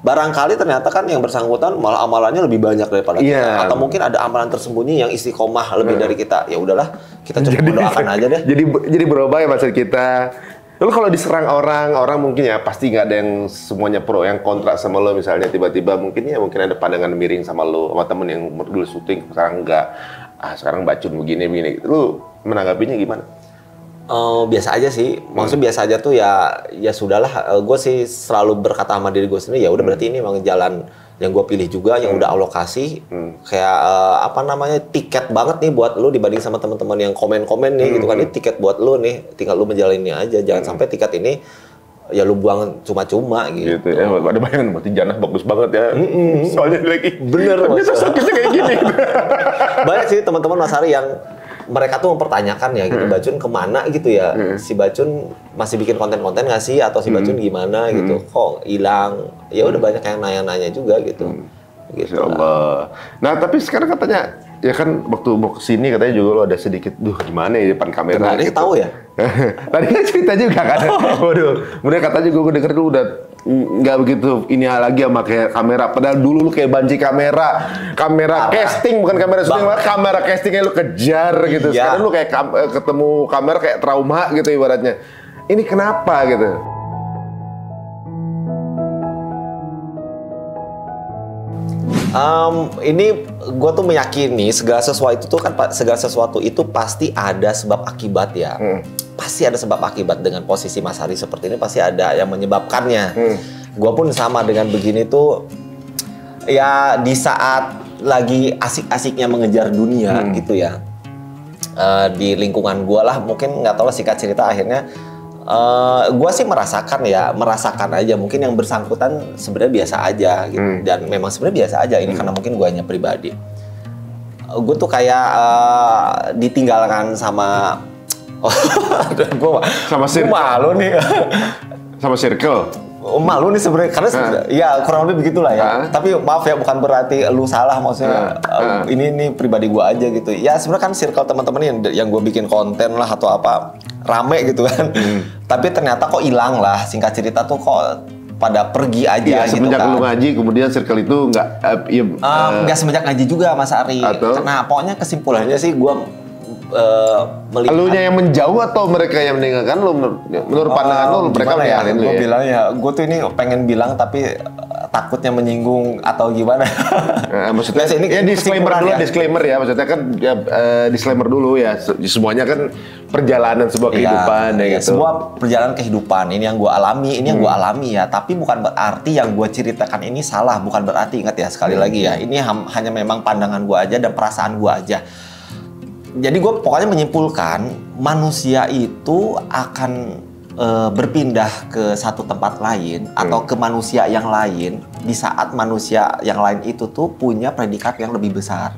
Barangkali ternyata kan yang bersangkutan malah amalannya lebih banyak daripada kita. Atau mungkin ada amalan tersembunyi yang istiqomah lebih dari kita. Ya udahlah, kita coba mendoakan aja deh. Jadi berubah ya maksud kita. Lalu kalau diserang orang mungkin ya pasti nggak ada yang semuanya pro, yang kontra sama lo misalnya tiba-tiba mungkin ada pandangan miring sama lo, sama temen yang dulu syuting sekarang enggak, sekarang bacun begini gitu. Lu menanggapinya gimana? Biasa aja sih, maksudnya biasa aja tuh ya sudahlah. Gue sih selalu berkata sama diri gue sendiri ya udah berarti ini memang jalan yang gue pilih juga, yang udah Allah kasih kayak tiket banget nih buat lu dibanding sama teman-teman yang komen-komen nih gitu kan. Ini tiket buat lu nih, tinggal lu menjalaninnya aja. Jangan sampai tiket ini ya lu buang cuma-cuma gitu. Ya, ada bayangan berarti Janah bagus banget ya. Soalnya lagi bener sakitnya kayak gini. Banyak sih teman-teman Mas Ari yang mereka tuh mempertanyakan ya gitu, Bacun kemana gitu ya, si Bacun masih bikin konten-konten nggak sih, atau si Bacun gimana gitu, kok hilang, ya udah banyak yang nanya-nanya juga gitu. Gitu Allah. Nah tapi sekarang katanya, ya kan waktu mau kesini katanya juga lo ada sedikit, gimana ya di depan kamera gitu. Tahu ya? Tadi kan cerita juga kan, waduh, kemudian katanya gue denger lu udah nggak begitu ini lagi sama kayak kamera, padahal dulu lu kayak banci kamera casting, bukan kamera syuting, kamera castingnya lu kejar gitu. Sekarang lu kayak ketemu kamera kayak trauma gitu ibaratnya. Ini kenapa gitu? Ini gue tuh meyakini segala sesuatu itu pasti ada sebab akibat ya. Pasti ada sebab akibat. Dengan posisi Mas Hari seperti ini pasti ada yang menyebabkannya. Gue pun sama dengan begini tuh, ya di saat lagi asik-asiknya mengejar dunia gitu ya. Di lingkungan gue lah, mungkin nggak tahu lah singkat cerita akhirnya gue sih merasakan aja mungkin yang bersangkutan sebenarnya biasa aja gitu. Dan memang sebenarnya biasa aja ini karena mungkin gue hanya pribadi. Gue tuh kayak ditinggalkan sama sama circle. Malu nih. Sama circle. Malu nih sebenarnya karena ya kurang lebih begitulah ya. Tapi maaf ya, bukan berarti lu salah, maksudnya ini pribadi gua aja gitu. Ya sebenarnya kan circle teman-teman yang gua bikin konten lah atau apa rame gitu kan. Tapi ternyata kok hilang lah, singkat cerita tuh kok pada pergi aja ya, gitu semenjak kan. lu ngaji kemudian circle itu nggak semenjak ngaji juga Mas Ari. Karena pokoknya kesimpulannya sih gua melihat elunya yang menjauh atau mereka yang meninggalkan lu, menurut pandangan lu mereka meninggalin lu ya? Gue bilang ya, gue tuh ini pengen bilang tapi takutnya menyinggung atau gimana. Maksudnya ini ya disclaimer ya, maksudnya kan disclaimer dulu ya, semuanya kan perjalanan sebuah kehidupan ya gitu. Sebuah perjalanan kehidupan, ini yang gue alami ya, tapi bukan berarti yang gue ceritakan ini salah, bukan berarti, ingat ya sekali lagi ya, ini hanya memang pandangan gue aja dan perasaan gue aja. Jadi gue pokoknya menyimpulkan manusia itu akan berpindah ke satu tempat lain atau ke manusia yang lain di saat manusia yang lain itu tuh punya predikat yang lebih besar.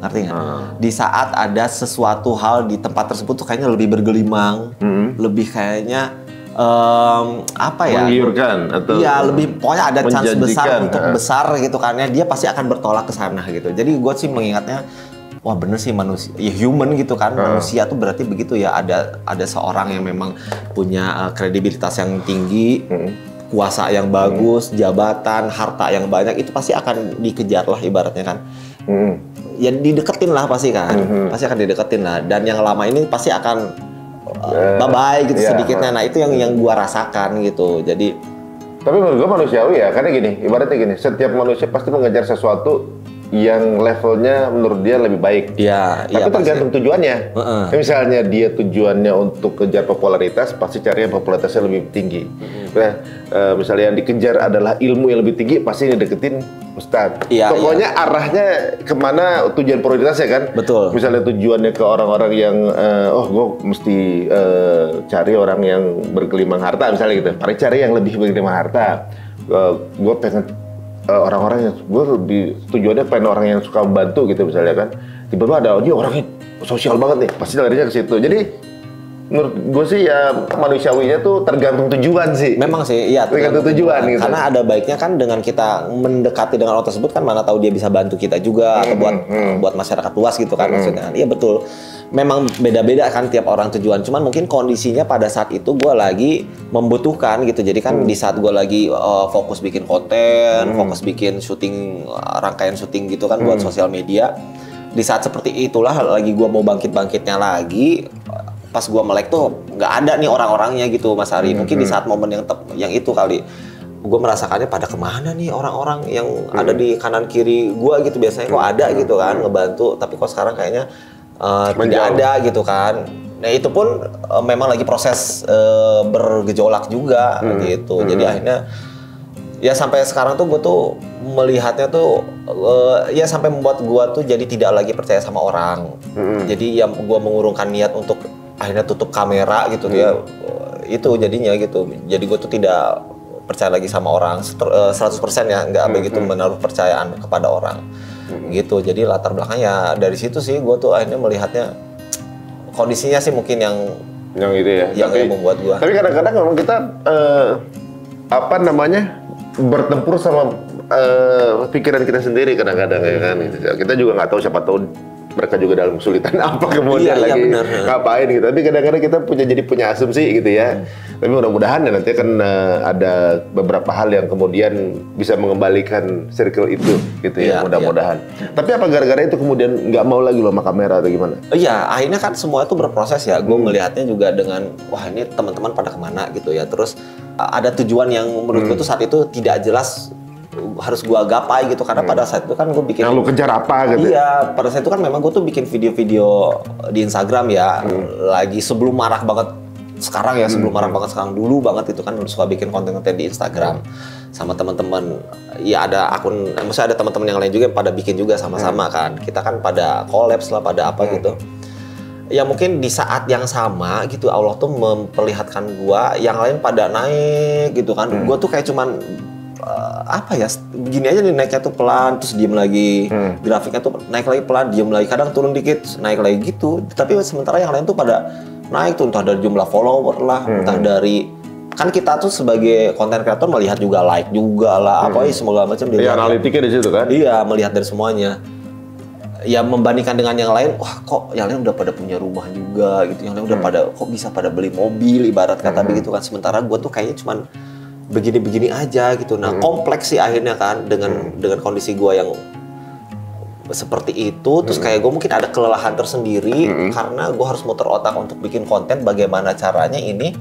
Ngerti nggak? Di saat ada sesuatu hal di tempat tersebut tuh kayaknya lebih bergelimang, lebih kayaknya apa ya? Menggiurkan atau lebih pokoknya ada chance besar untuk besar gitu kan ya, dia pasti akan bertolak ke sana gitu. Jadi gue sih mengingatnya, wah bener sih manusia, ya human gitu kan, manusia tuh berarti begitu ya, ada seorang yang memang punya kredibilitas yang tinggi, kuasa yang bagus, jabatan, harta yang banyak, itu pasti akan dikejar lah ibaratnya kan. Ya dideketin lah pasti kan, pasti akan dideketin lah, dan yang lama ini pasti akan bye-bye gitu sedikitnya. Nah itu yang gua rasakan gitu, jadi. Tapi menurut gua manusiawi ya, karena gini, ibaratnya gini, setiap manusia pasti mengejar sesuatu yang levelnya menurut dia lebih baik. Tapi tergantung tujuannya. Misalnya dia tujuannya untuk kejar popularitas, pasti cari yang popularitasnya lebih tinggi. Nah, misalnya yang dikejar adalah ilmu yang lebih tinggi, pasti deketin ustadz. Pokoknya arahnya kemana tujuan prioritasnya kan? Betul. Misalnya tujuannya ke orang-orang yang, gue mesti cari orang yang bergelimang harta, misalnya gitu. Cari yang lebih bergelimang harta. Gue pengen orang-orang yang gue tujuannya pengen orang yang suka membantu gitu misalnya kan, tiba-tiba ada dia orangnya sosial banget nih, pasti larinya ke situ. Jadi menurut gue sih ya manusiawinya tuh tergantung tujuan sih. Memang sih, iya tergantung tujuan gitu. Karena ada baiknya kan dengan kita mendekati dengan orang tersebut kan, mana tahu dia bisa bantu kita juga atau buat masyarakat luas gitu kan maksudnya. Iya betul. Memang beda-beda kan tiap orang tujuan. Cuman mungkin kondisinya pada saat itu gue lagi membutuhkan gitu. Jadi kan di saat gue lagi fokus bikin konten, fokus bikin syuting, rangkaian syuting gitu kan buat sosial media. Di saat seperti itulah lagi gue mau bangkit-bangkitnya lagi. Pas gue melek tuh nggak ada nih orang-orangnya gitu Mas Ari. Mungkin di saat momen yang itu kali gue merasakannya pada kemana nih orang-orang yang ada di kanan kiri gue gitu. Biasanya kok ada gitu kan ngebantu, tapi kok sekarang kayaknya tidak ada gitu kan. Nah itu pun memang lagi proses bergejolak juga gitu. Jadi akhirnya ya sampai sekarang tuh gue tuh melihatnya tuh ya sampai membuat gue tuh jadi tidak lagi percaya sama orang. Jadi ya gue mengurungkan niat untuk akhirnya tutup kamera gitu ya. Itu jadinya gitu. Jadi gue tuh tidak percaya lagi sama orang 100% ya, nggak begitu menaruh percayaan kepada orang. Gitu. Jadi latar belakangnya dari situ sih gue tuh akhirnya melihatnya kondisinya sih mungkin yang itu ya. Yang membuat gue. Tapi kadang-kadang memang kita bertempur sama pikiran kita sendiri kadang-kadang ya kan. Kita juga nggak tahu, siapa tahu mereka juga dalam kesulitan apa kemudian lagi ngapain gitu. Tapi kadang-kadang kita punya asumsi gitu ya. Tapi mudah-mudahan ya nanti akan ada beberapa hal yang kemudian bisa mengembalikan circle itu gitu ya, mudah-mudahan. Tapi apa gara-gara itu kemudian nggak mau lagi loh sama kamera atau gimana? Iya, akhirnya kan semua itu berproses ya. Gue melihatnya juga dengan wah ini teman-teman pada kemana gitu ya. Terus ada tujuan yang menurut gue tuh saat itu tidak jelas harus gue gapai gitu, karena pada saat itu kan gue bikin yang lu kejar apa gitu. Iya, pada saat itu kan memang gue tuh bikin video-video di Instagram ya, lagi sebelum marak banget sekarang ya, sebelum marak banget sekarang, dulu banget itu kan suka bikin konten-konten di Instagram sama teman-teman. Ya ada akun, maksudnya ada teman-teman yang lain juga yang pada bikin juga sama-sama kan, kita kan pada collabs lah, pada apa gitu. Ya mungkin di saat yang sama gitu Allah tuh memperlihatkan gua yang lain pada naik gitu kan. Gua tuh kayak cuman apa ya, begini aja nih, naiknya tuh pelan terus diem lagi. Grafiknya tuh naik lagi pelan, diem lagi, kadang turun dikit, naik lagi gitu. Tapi sementara yang lain tuh pada naik tuh, entah dari jumlah follower lah, entah dari, kan kita tuh sebagai content creator melihat juga like juga lah, apa segala macam. Iya, analitiknya di situ kan. Iya, melihat dari semuanya. Ya membandingkan dengan yang lain, wah kok yang lain udah pada punya rumah juga gitu, yang lain udah pada, kok bisa pada beli mobil ibarat kata begitu kan, sementara gue tuh kayaknya cuman begini-begini aja gitu. Nah kompleks sih akhirnya kan dengan kondisi gue yang seperti itu, terus kayak gue mungkin ada kelelahan tersendiri karena gue harus muter otak untuk bikin konten bagaimana caranya ini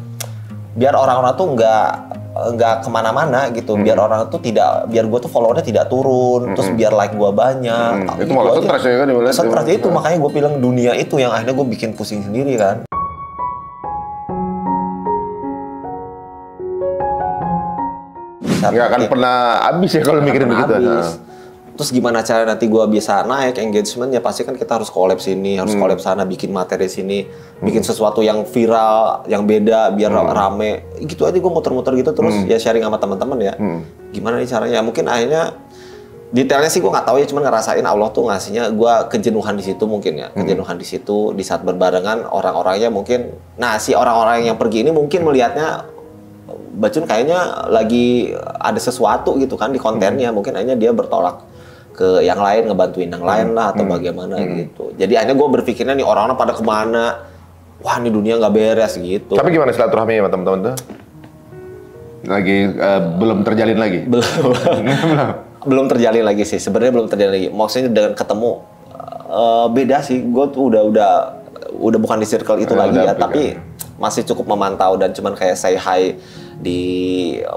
biar orang-orang tuh nggak kemana-mana gitu, biar orang tuh tidak, biar gue tuh followernya tidak turun, terus biar like gue banyak. Itu malah stres ya kan? Stres itu, makanya gue bilang dunia itu yang akhirnya gue bikin pusing sendiri kan. Nggak akan pernah habis ya kalau mikirin begitu. Terus gimana cara nanti gue bisa naik engagementnya? Pasti kan kita harus collab sini, harus collab sana, bikin materi sini, bikin sesuatu yang viral, yang beda, biar rame. Gitu aja gue muter-muter gitu terus ya sharing sama teman-teman ya. Gimana nih caranya? Mungkin akhirnya detailnya sih gue nggak tahu ya, cuman ngerasain Allah tuh ngasihnya gue kejenuhan di situ mungkin ya, kejenuhan di situ di saat berbarengan orang-orangnya mungkin. Nah si orang-orang yang pergi ini mungkin melihatnya Bacun kayaknya lagi ada sesuatu gitu kan di kontennya, mungkin akhirnya dia bertolak ke yang lain, ngebantuin yang lain lah atau bagaimana gitu. Jadi akhirnya gue berpikirnya nih orang-orang pada kemana, wah ini dunia nggak beres gitu. Tapi gimana silaturahmi sama teman-teman tuh? Lagi belum terjalin lagi? Belum terjalin lagi sih, sebenarnya belum terjalin lagi. Maksudnya dengan ketemu beda sih, gue tuh udah bukan di circle itu lagi ya, tapi masih cukup memantau dan cuman kayak say hi di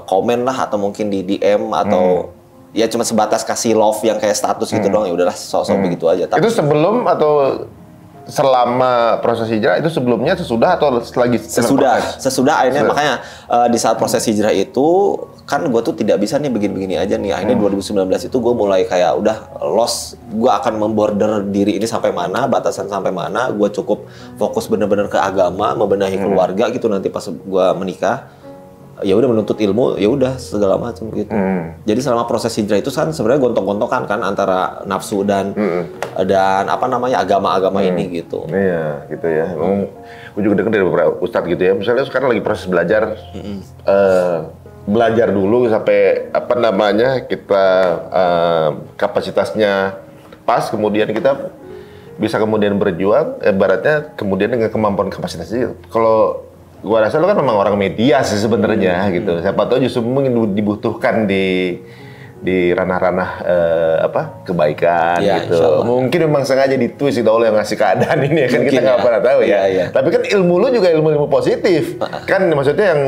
komen lah atau mungkin di DM atau ya cuma sebatas kasih love yang kayak status gitu doang, ya udahlah sok-sok begitu aja. Tapi itu sebelum atau selama proses hijrah, itu sebelumnya, sesudah atau lagi? Sesudah akhirnya makanya di saat proses hijrah itu kan gue tuh tidak bisa nih begini-begini aja nih. Akhirnya 2019 itu gue mulai kayak udah lost, gue akan memborder diri ini sampai mana, batasan sampai mana, gue cukup fokus bener-bener ke agama, membenahi keluarga gitu, nanti pas gue menikah ya udah menuntut ilmu, ya udah segala macam gitu. Jadi selama proses hijrah itu kan sebenarnya gontong-gontokan kan antara nafsu dan apa namanya agama-agama ini gitu. Iya, gitu ya. Emang gue juga dengar dari beberapa ustadz gitu ya. Misalnya sekarang lagi proses belajar, belajar dulu sampai apa namanya kita kapasitasnya pas, kemudian kita bisa kemudian berjuang. Ibaratnya kemudian dengan kemampuan kapasitasnya. Kalau gua rasa lu kan memang orang media sih sebenarnya gitu. Siapa tahu justru mungkin dibutuhkan di ranah-ranah kebaikan ya, gitu. Mungkin memang sengaja ditwist itu Allah yang ngasih keadaan ini ya kan, mungkin kita nggak pernah tahu ya. Tapi kan ilmu lu juga ilmu positif. Kan maksudnya yang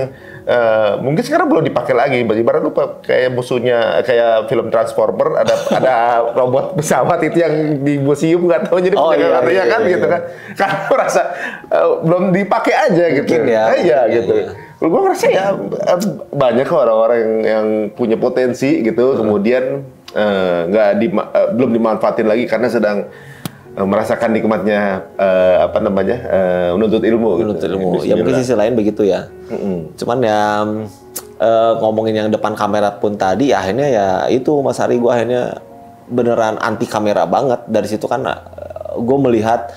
mungkin sekarang belum dipakai lagi. Ibarat lu kayak musuhnya, kayak film Transformer, ada robot pesawat itu yang di museum nggak tahu jadi katanya kan gitu kan. Kan merasa belum dipakai aja gitu. Mungkin ya. Iya gitu. Gue ngerasa ya banyak orang-orang yang punya potensi gitu, kemudian belum dimanfaatin lagi karena sedang merasakan nikmatnya menuntut ilmu. Menuntut ilmu. Ya mungkin sisi lain begitu ya. Cuman ya ngomongin yang depan kamera pun tadi, akhirnya ya itu Mas Ari, gue akhirnya beneran anti kamera banget. Dari situ kan gue melihat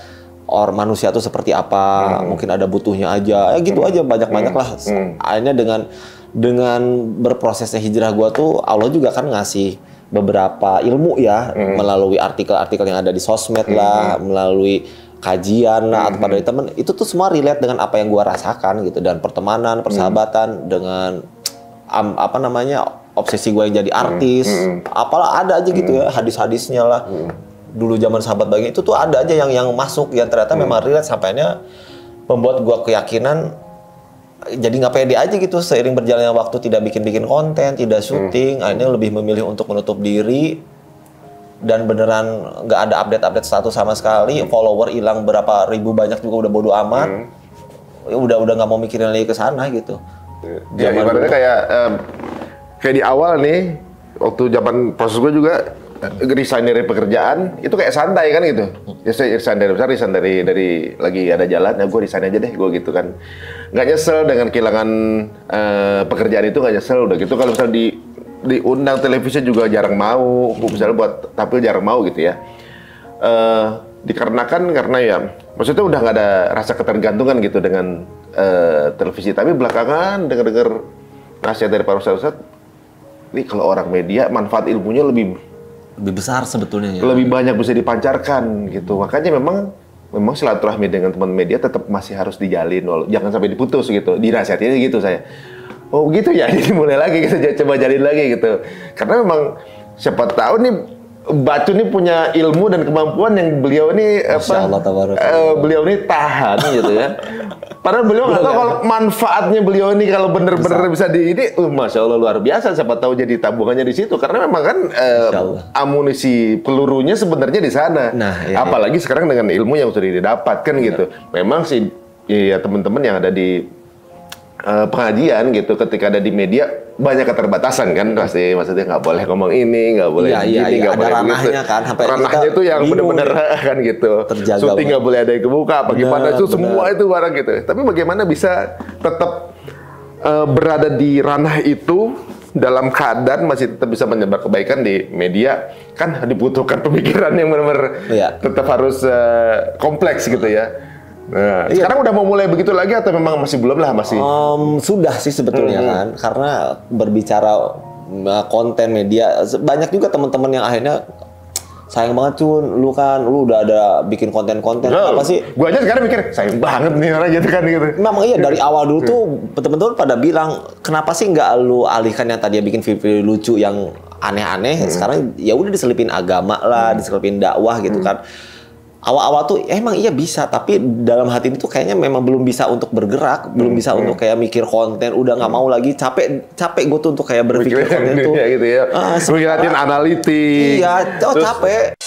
manusia tuh seperti apa, mungkin ada butuhnya aja, gitu aja banyak-banyak lah. Akhirnya dengan berprosesnya hijrah gue tuh Allah juga kan ngasih beberapa ilmu ya, melalui artikel-artikel yang ada di sosmed lah, melalui kajian lah, atau dari temen, itu tuh semua relate dengan apa yang gue rasakan gitu, dan pertemanan, persahabatan, dengan obsesi gue yang jadi artis, apalah ada aja gitu ya, hadis-hadisnya lah. Dulu zaman sahabat bagian itu tuh ada aja yang masuk, yang ternyata memang relate, sampainya membuat gue keyakinan jadi nggak pede aja gitu seiring berjalannya waktu, tidak bikin konten, tidak syuting, akhirnya lebih memilih untuk menutup diri dan beneran nggak ada update status sama sekali, follower hilang berapa ribu banyak juga udah bodo amat, udah nggak mau mikirin lagi ke sana gitu. Ya ibaratnya kayak di awal nih, waktu zaman proses gue juga resign dari pekerjaan itu kayak santai kan gitu. Ya saya resign dari lagi ada jalan, ya gue resign aja deh gue gitu kan. Nggak nyesel dengan kehilangan pekerjaan itu, nggak nyesel udah gitu. Kalau misalnya diundang televisi juga jarang mau, misalnya buat tampil jarang mau gitu ya. Dikarenakan karena ya maksudnya udah nggak ada rasa ketergantungan gitu dengan televisi. Tapi belakangan dengar nasihat dari para ustadz, ini kalau orang media manfaat ilmunya lebih besar sebetulnya ya. Lebih banyak bisa dipancarkan gitu. Makanya memang silaturahmi dengan teman media tetap masih harus dijalin, jangan sampai diputus gitu. Dinasihatin gitu saya. Oh gitu ya, jadi mulai lagi kita coba jalin lagi gitu. Karena memang siapa tahu nih Bacun ini punya ilmu dan kemampuan yang beliau ini beliau ini tahan gitu ya. Padahal beliau nggak tahu kalau manfaatnya beliau ini kalau bener-bener bisa masya Allah luar biasa. Siapa tahu jadi tabungannya di situ karena memang kan amunisi pelurunya sebenarnya di sana. Nah, apalagi sekarang dengan ilmu yang sudah didapatkan gitu. Memang sih ya teman-teman yang ada di pengajian gitu, ketika ada di media banyak keterbatasan kan pasti, maksudnya nggak boleh ngomong ini, nggak boleh gini, nggak boleh begitu. Kan, ranahnya itu yang benar-benar kan gitu. Syuting nggak boleh ada yang kebuka, bagaimana itu semua itu barang gitu. Tapi bagaimana bisa tetap berada di ranah itu dalam keadaan masih tetap bisa menyebar kebaikan di media, kan dibutuhkan pemikiran yang benar-benar tetap harus kompleks gitu ya. Nah, sekarang udah mau mulai begitu lagi atau memang masih belum lah masih? Sudah sih sebetulnya kan, karena berbicara konten media banyak juga teman-teman yang akhirnya sayang banget Cun, lu udah ada bikin konten-konten apa sih? Gua aja sekarang mikir sayang banget nih orang gitu kan gitu. Memang iya dari awal dulu tuh teman-teman pada bilang kenapa sih nggak lu alihkan yang tadi bikin video lucu yang aneh-aneh, sekarang ya udah diselipin agama lah, diselipin dakwah gitu kan. Awal-awal tuh emang iya bisa, tapi dalam hati itu kayaknya memang belum bisa untuk bergerak, belum bisa untuk kayak mikir konten, udah nggak mau lagi, capek gue tuh untuk kayak berpikir konten tuh. Gitu ya. Mikirin analitik. Iya, capek.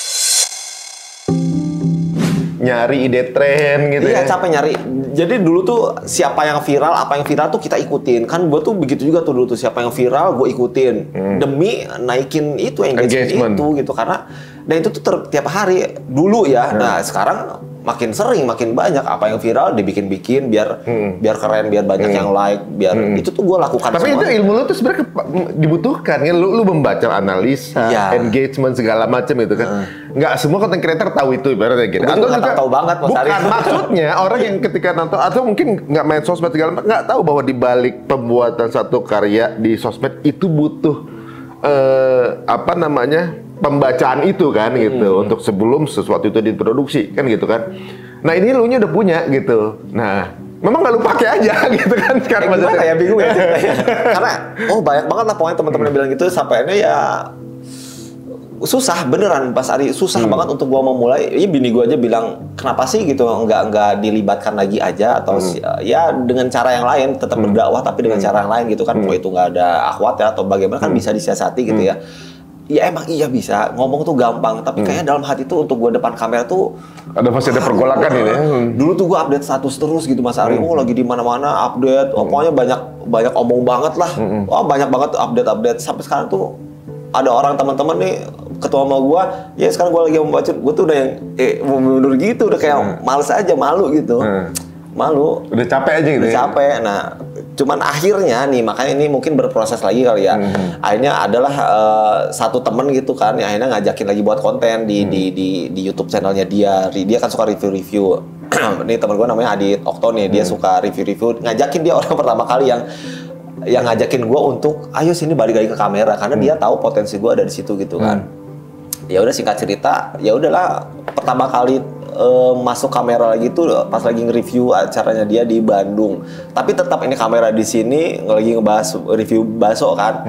Nyari ide tren gitu ya. Iya, capek nyari. Jadi dulu tuh siapa yang viral, apa yang viral tuh kita ikutin. Kan gue tuh begitu juga tuh dulu tuh, siapa yang viral gue ikutin. Demi naikin itu engagement itu gitu, karena dan itu tuh tiap hari dulu ya. Nah sekarang makin sering, makin banyak apa yang viral dibikin-bikin biar keren, biar banyak yang like, biar itu tuh gue lakukan. Tapi itu ilmu lu tuh sebenarnya dibutuhkan kan, lu membaca analisa, engagement segala macam itu kan. Nggak semua content creator tahu itu ibaratnya gitu. Atau juga tahu banget Mas Ari. Bukan maksudnya orang yang ketika nonton atau mungkin nggak main sosmed segala macam nggak tahu bahwa di balik pembuatan satu karya di sosmed itu butuh pembacaan itu kan gitu untuk sebelum sesuatu itu diproduksi kan gitu kan. Nah ini lu nya udah punya gitu. Nah memang nggak lu pakai aja gitu kan sekarang. Gimana ya, bingung ya karena banyak banget lah pokoknya teman-teman yang bilang gitu, sampai ini ya susah beneran Pas Ari, susah banget untuk gua memulai. Ya bini gua aja bilang kenapa sih gitu nggak dilibatkan lagi aja atau ya dengan cara yang lain, tetap berdakwah tapi dengan cara yang lain gitu kan. Mau itu nggak ada akhwat ya atau bagaimana kan bisa disiasati gitu ya. Ya emang iya bisa, ngomong tuh gampang, tapi kayaknya dalam hati tuh untuk gue depan kamera tuh masih ada pergolakan ini. Dulu tuh gue update status terus gitu Mas Ari, lagi di mana-mana update, pokoknya banyak omong banget lah. Banyak banget update sampai sekarang tuh ada orang teman-teman nih ketua sama gue, ya sekarang gue lagi membaca, gue tuh udah yang mau mundur gitu, udah kayak males aja, malu gitu. Malu. Udah capek aja gitu. Udah capek. Nah, cuman akhirnya nih, makanya ini mungkin berproses lagi kali ya. Akhirnya adalah satu temen gitu kan, yang akhirnya ngajakin lagi buat konten di YouTube channelnya dia. Dia kan suka review-review. Ini temen gue namanya Adit Okto nih, dia suka review-review. Ngajakin dia orang pertama kali yang ngajakin gue untuk ayo sini balik lagi ke kamera, karena dia tahu potensi gue ada di situ gitu kan. Ya udah singkat cerita, ya udahlah pertama kali masuk kamera lagi tuh pas lagi nge-review acaranya dia di Bandung. Tapi tetap ini kamera di sini lagi ngebahas review bakso kan.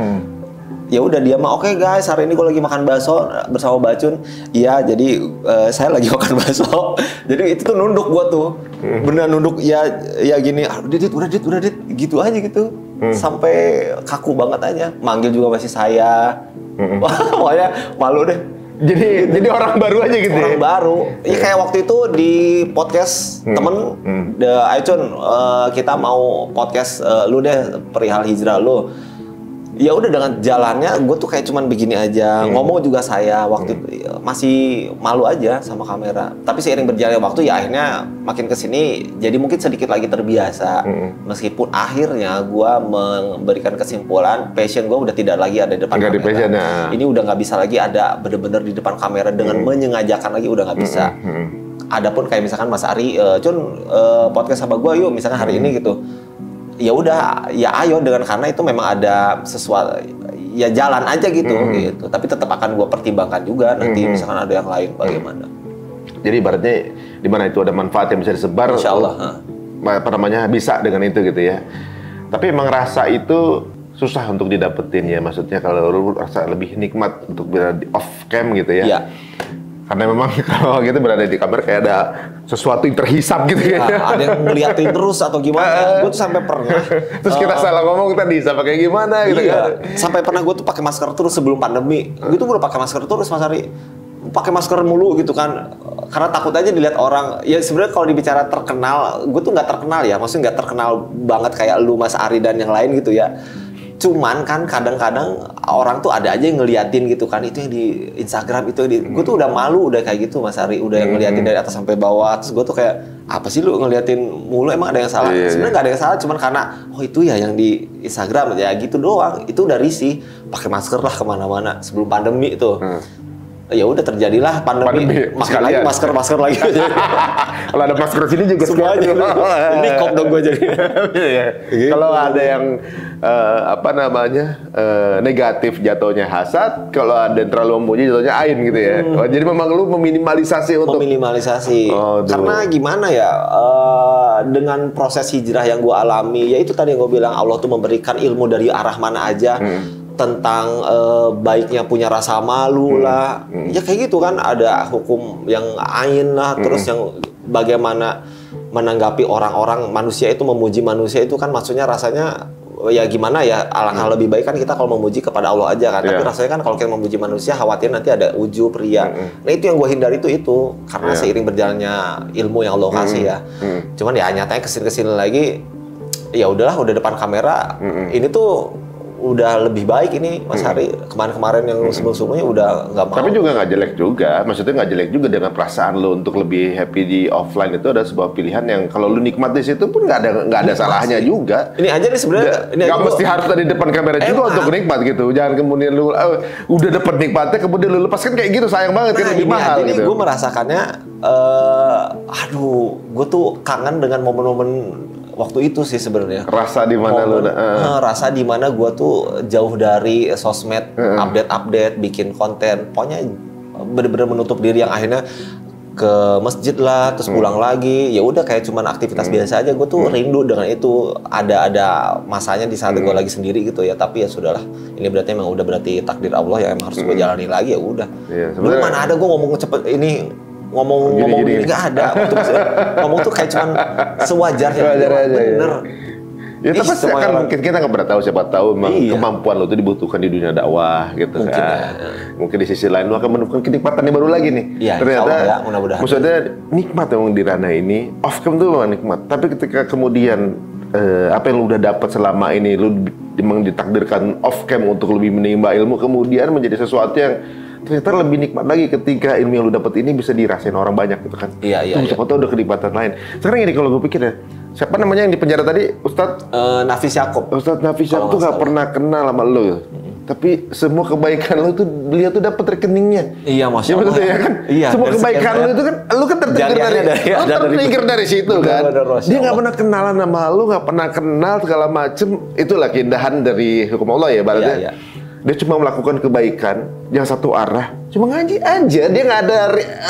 ya udah dia mah oke guys, hari ini gue lagi makan bakso bersama Bacun. Iya, jadi saya lagi makan bakso. Jadi itu tuh nunduk gue tuh, bener nunduk ya gini. Udah dit, gitu aja gitu. Sampai kaku banget aja. Manggil juga masih saya. Pokoknya malu deh. Jadi orang baru aja gitu. Orang baru. Ya kayak waktu itu di podcast temen, Aicun, kita mau podcast lu deh perihal hijrah lu. Ya udah dengan jalannya, gue tuh kayak cuman begini aja, ngomong juga saya waktu itu masih malu aja sama kamera. Tapi seiring berjalannya waktu ya akhirnya makin kesini, jadi mungkin sedikit lagi terbiasa. Meskipun akhirnya gue memberikan kesimpulan, passion gue udah tidak lagi ada di depan kamera. Passion, Ini udah nggak bisa lagi ada bener-bener di depan kamera dengan menyengajakan lagi, udah nggak bisa. Adapun kayak misalkan Mas Ari, Cun podcast sama gue yuk, misalkan hari ini gitu. Ya udah, ya ayo dengan karena itu memang ada sesuatu, ya jalan aja gitu. Tapi tetap akan gue pertimbangkan juga nanti misalkan ada yang lain bagaimana. Jadi ibaratnya di mana itu ada manfaat yang bisa disebar, Insya Allah. Apa namanya bisa dengan itu gitu ya. Tapi emang rasa itu susah untuk didapetin ya, maksudnya kalau lu rasa lebih nikmat untuk berada di off cam gitu ya. Iya. Karena memang kalau gitu berada di kamera kayak ada sesuatu yang terhisap gitu ya. Ada yang ngeliatin terus atau gimana. Gue tuh sampai pernah. Terus kita salah ngomong, kita disapa kayak gimana gitu kan. Sampai pernah gue tuh pakai masker terus sebelum pandemi. Gue tuh udah pakai masker terus Mas Ari. Pakai masker mulu gitu kan. Karena takut aja dilihat orang. Ya sebenarnya kalau dibicara terkenal, gue tuh nggak terkenal ya. Maksudnya nggak terkenal banget kayak lu Mas Ari dan yang lain gitu ya. Cuman kan kadang-kadang orang tuh ada aja yang ngeliatin gitu kan, itu yang di Instagram, itu yang di... Gue tuh udah malu udah kayak gitu Mas Ari, udah yang ngeliatin dari atas sampai bawah. Terus gue tuh kayak, apa sih lu ngeliatin mulu, emang ada yang salah? Sebenarnya nggak ada yang salah, cuman karena oh itu ya yang di Instagram ya gitu doang. Itu udah risih, pakai masker lah kemana-mana sebelum pandemi tuh. Ya udah terjadilah pandemi. Masker lagi, masker lagi. Kalau ada masker sini juga semuanya. Ini kop dong gue jadi. Gitu. Kalau ada yang negatif jatuhnya hasad, kalau ada yang terlalu memuji jatuhnya ain gitu ya. Jadi memang lu meminimalisasi untuk karena gimana ya, dengan proses hijrah yang gue alami, ya itu tadi yang gue bilang, Allah tuh memberikan ilmu dari arah mana aja. Tentang baiknya punya rasa malu lah, ya kayak gitu kan, ada hukum yang ain lah, terus yang bagaimana menanggapi orang-orang, manusia itu memuji manusia itu kan maksudnya rasanya ya gimana ya, alangkah lebih baik kan kita kalau memuji kepada Allah aja kan, tapi rasanya kan kalau kita memuji manusia khawatir nanti ada ujub ria. Nah itu yang gue hindari itu karena seiring berjalannya ilmu yang Allah kasih ya. Cuman ya nyatanya kesini lagi, ya udahlah, udah depan kamera, ini tuh udah lebih baik ini Mas Hari. Kemarin-kemarin yang sebelum-sebelumnya udah nggak mau. Tapi juga nggak jelek juga, maksudnya nggak jelek juga dengan perasaan lo untuk lebih happy di offline. Itu ada sebuah pilihan yang kalau lo nikmat di situ pun nggak ada salahnya juga. Ini aja nih sebenarnya nggak mesti harus ada di depan kamera juga untuk nikmat gitu. Jangan kemudian lo udah dapat nikmatnya kemudian lo lepas, kan kayak gitu sayang banget, kan lebih mahal gitu. Gue merasakannya, gue tuh kangen dengan momen-momen waktu itu sih sebenarnya. Rasa di mana lu rasa di mana gue tuh jauh dari sosmed, update, bikin konten. Pokoknya bener-bener menutup diri, yang akhirnya ke masjid lah, terus pulang lagi. Ya udah kayak cuman aktivitas biasa aja. Gue tuh rindu dengan itu. Ada masanya di saat gue lagi sendiri gitu ya. Tapi ya sudahlah. Ini berarti emang udah berarti takdir Allah yang emang harus gue jalani lagi, ya udah. Dulu mana ada gue ngomong cepet ini. Ngomong gini nggak ada waktu ngomong tuh kayak cuman sewajarnya bener. Ya tapi kan mungkin kita nggak pernah tahu, siapa tahu memang kemampuan lo itu dibutuhkan di dunia dakwah gitu mungkin kan. Mungkin di sisi lain lo akan menemukan kenikmatan yang baru lagi nih. Ya, ternyata ya, mudah-mudahan. Maksudnya nikmat memang di ranah ini, off cam tuh memang nikmat. Tapi ketika kemudian apa yang lo udah dapat selama ini, lo memang ditakdirkan off cam untuk lebih menimba ilmu, kemudian menjadi sesuatu yang ternyata lebih nikmat lagi ketika ilmu yang lu dapat ini bisa dirasain orang banyak gitu kan. Iya. Siapa tahu udah kenikmatan lain. Sekarang ini kalau gue pikir ya, siapa namanya yang di penjara tadi, Ustadz? Nafis Yaakob. Ustadz Nafis Yaakob tuh gak pernah kenal sama lu. Tapi semua kebaikan lu tuh beliau tuh dapat rekeningnya. Iya, Masya Allah. Ya kan? Iya, semua kebaikan lu itu kan, lu kan tertrigger dari situ kan. Dia gak pernah kenalan sama lu, gak pernah kenal segala macem. Itulah keindahan dari hukum Allah ya, ibaratnya. Iya. Dia cuma melakukan kebaikan yang satu arah, cuma ngaji aja. Dia nggak ada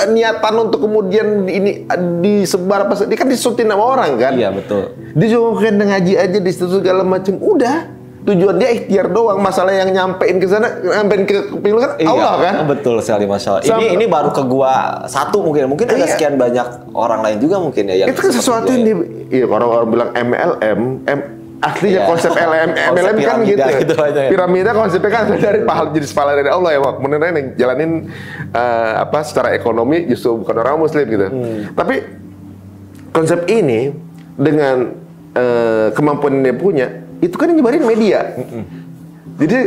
niatan untuk kemudian ini disebar apa. Dia kan disutin sama orang kan. Iya betul. Dia cuma ngaji aja di situ segala macam. Udah tujuan dia ikhtiar doang. Masalah yang nyampein ke sana, nyampein ke kuping lu kan Allah kan. Betul sekali, Masya Allah. Ini baru ke gua satu mungkin ada sekian banyak orang lain juga mungkin ya yang itu kan sesuatu yang orang-orang bilang MLM, aslinya konsep MLM kan gitu. Piramida konsepnya kan dari pahala jadi pahala dari Allah ya, kemudian yang jalanin secara ekonomi justru bukan orang Muslim gitu. Tapi konsep ini dengan kemampuan yang dia punya, itu kan yang nyebarin media. Jadi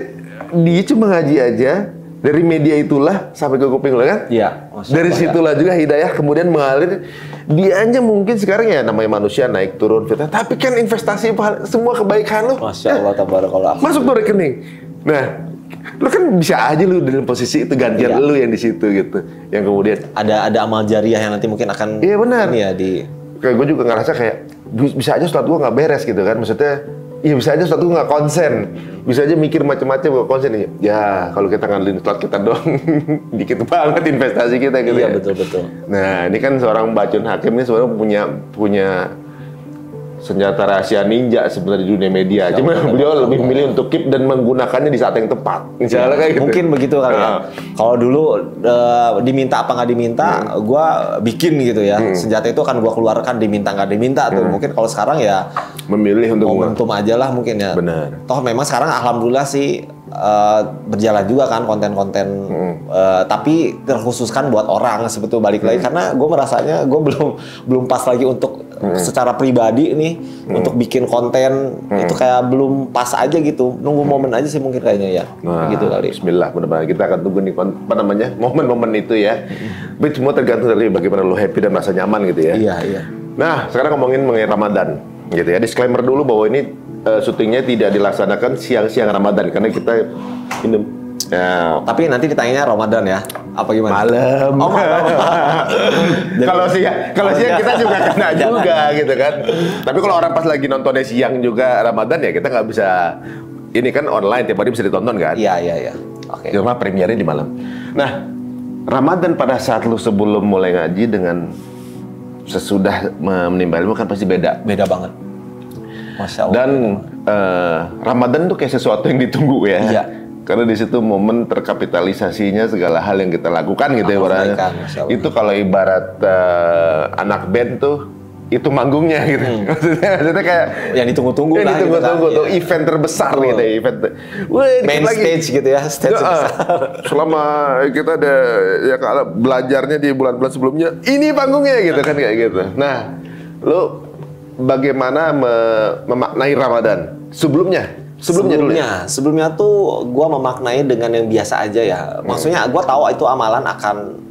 dia cuma ngaji aja, dari media itulah sampai ke kuping lo kan? Iya. Dari situlah juga hidayah kemudian mengalir. Dia aja mungkin sekarang ya namanya manusia naik turun fitnah, tapi kan investasi semua kebaikan lo. Masya Allah, tabarakallah. Masuk tuh rekening. Nah, lo kan bisa aja lu dalam posisi itu gantian lu yang di situ gitu. Yang kemudian ada amal jariah yang nanti mungkin akan. Iya benar. Kayak gue juga ngerasa kayak bisa aja sholat gue nggak beres gitu kan, maksudnya iya bisa aja sholat gue nggak konsen, bisa aja mikir macam-macam nggak konsen ya kalau kita ngandelin sholat kita doang dikit banget investasi kita gitu. Iya betul. Nah ini kan seorang Bacun Hakim ini sebenarnya punya senjata rahasia ninja sebenarnya di dunia media. Cuma beliau lebih memilih untuk keep dan menggunakannya di saat yang tepat. Misalnya kayak gitu. Mungkin begitu kali ya. Kalau dulu diminta apa nggak diminta, gue bikin gitu ya. Senjata itu akan gue keluarkan diminta nggak diminta tuh. Mungkin kalau sekarang ya memilih untuk momentum aja lah mungkin ya. Benar. Toh memang sekarang alhamdulillah sih berjalan juga kan konten-konten tapi terkhususkan buat orang sebetulnya balik lagi karena gue merasanya gue belum pas lagi untuk secara pribadi nih untuk bikin konten itu kayak belum pas aja gitu, nunggu momen aja sih mungkin kayaknya ya. Gitu kali. Bismillah, mudah-mudahan kita akan tunggu nih momen-momen itu ya. Tapi semua tergantung dari bagaimana lo happy dan merasa nyaman gitu ya. Iya. Nah sekarang ngomongin mengenai Ramadan gitu ya. Disclaimer dulu bahwa ini syutingnya tidak dilaksanakan siang-siang Ramadan karena kita minum. Ya. Tapi nanti ditanyanya Ramadan ya, apa gimana? Malam. Oh, malam. Kalau siang kita juga kena juga gitu kan. Tapi kalau orang pas lagi nontonnya siang juga Ramadan ya kita nggak bisa. Ini kan online tiap hari bisa ditonton kan? Iya. Oke. Cuma premiernya di malam. Nah, Ramadan pada saat lu sebelum mulai ngaji dengan sesudah menimba ilmu kan pasti beda. Beda banget. Masya Allah. Dan Ramadan tuh kayak sesuatu yang ditunggu ya. Iya. Karena di situ momen terkapitalisasinya segala hal yang kita lakukan gitu ya ibaratnya. Itu kalau ibarat anak band tuh itu manggungnya gitu. Maksudnya kayak yang ditunggu-tunggu lah. Yang ditunggu-tunggu tuh event terbesar gitu ya, event. Main stage gitu ya, stage besar. Selama kita ada ya kalau belajarnya di bulan-bulan sebelumnya, ini panggungnya gitu kan kayak gitu. Nah, lo bagaimana memaknai Ramadan sebelumnya tuh gue memaknai dengan yang biasa aja ya. Maksudnya gue tahu itu amalan akan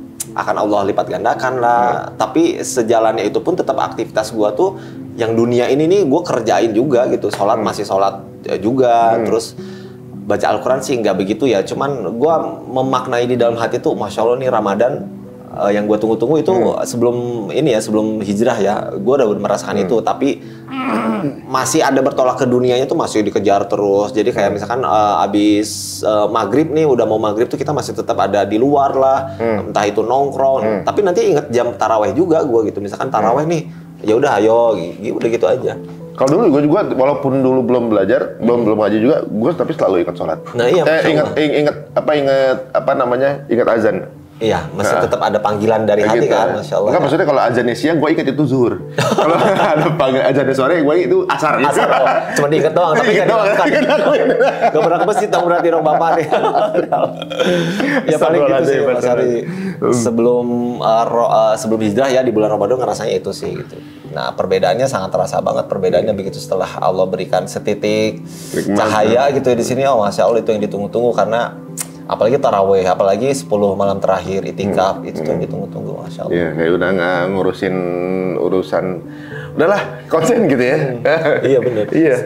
Allah lipat gandakan lah. Tapi sejalannya itu pun tetap aktivitas gue tuh yang dunia ini nih gue kerjain juga gitu. Sholat masih sholat juga. Terus baca Al-Quran sih nggak begitu ya. Cuman gue memaknai di dalam hati tuh, Masya Allah nih Ramadan yang gue tunggu-tunggu itu sebelum hijrah ya. Gue udah merasakan itu. Tapi masih ada bertolak ke dunianya tuh masih dikejar terus. Jadi kayak misalkan abis maghrib nih, udah mau maghrib tuh kita masih tetap ada di luar lah. Entah itu nongkrong. Tapi nanti inget jam taraweh juga gue gitu. Misalkan taraweh nih, ya udah ayo, udah gitu aja. Kalau dulu gue juga walaupun dulu belum belajar, belum ngaji juga, gue tapi selalu ingat sholat. Nah iya. Ingat azan. Iya, masih tetap ada panggilan dari hati gitu, kan, Masya Allah. Enggak, maksudnya kalau azannya siang, gue ingat itu zuhur. Kalau ada panggilan azannya sore, gue itu asar. Cuma diingat doang, tapi kan gak pernah ke masjid, dong berarti dong Bapak nih. Ya paling gitu sih, Mas Ari. Sebelum hijrah ya, di bulan Ramadan ngerasanya itu sih gitu. Nah, perbedaannya sangat terasa banget. Perbedaannya begitu setelah Allah berikan setitik cahaya gitu di sini. Oh, Masya Allah, itu yang ditunggu-tunggu karena apalagi taraweh, apalagi 10 malam terakhir itikaf itu tuh yang ditunggu-tunggu, Masya Allah. Iya, kayak udah nggak ngurusin urusan, udahlah konsen gitu ya. Iya benar. Iya.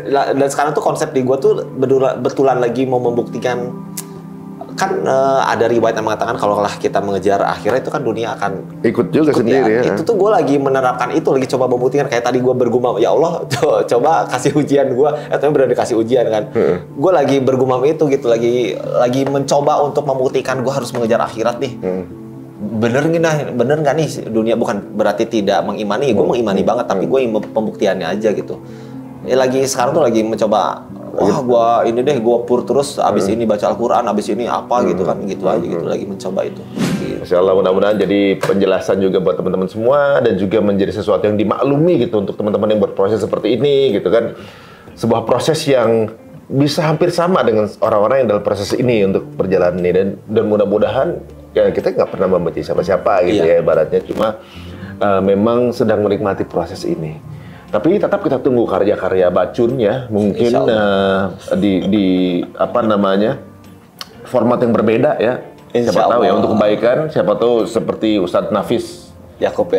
Dan sekarang tuh konsep di gua tuh betulan lagi mau membuktikan kan ada riwayat yang mengatakan kalau kita mengejar akhirat itu kan dunia akan ikut juga sendiri ya. Itu tuh gue lagi menerapkan itu, lagi coba membuktikan kayak tadi gue bergumam, ya Allah coba kasih ujian gue, tapi benar dikasih ujian kan. Gue lagi bergumam itu gitu, lagi mencoba untuk membuktikan gue harus mengejar akhirat nih. Bener nggak nih dunia, bukan berarti tidak mengimani, gue mengimani banget, tapi gue ingin pembuktiannya aja gitu. Sekarang tuh lagi mencoba wah gua ini deh, gua pur terus abis ini baca Al-Quran, abis ini apa gitu kan, gitu aja gitu, lagi mencoba itu. Masya Allah, mudah-mudahan jadi penjelasan juga buat teman-teman semua dan juga menjadi sesuatu yang dimaklumi gitu untuk teman-teman yang berproses seperti ini gitu kan. Sebuah proses yang bisa hampir sama dengan orang-orang yang dalam proses ini untuk perjalanan ini, dan mudah-mudahan ya kita nggak pernah membenci siapa-siapa gitu ya ibaratnya, cuma memang sedang menikmati proses ini. Tapi tetap kita tunggu karya-karya Bacunnya, mungkin di apa namanya, format yang berbeda ya. Siapa tahu ya untuk kebaikan, siapa tahu seperti Ustadz Nafis Yakub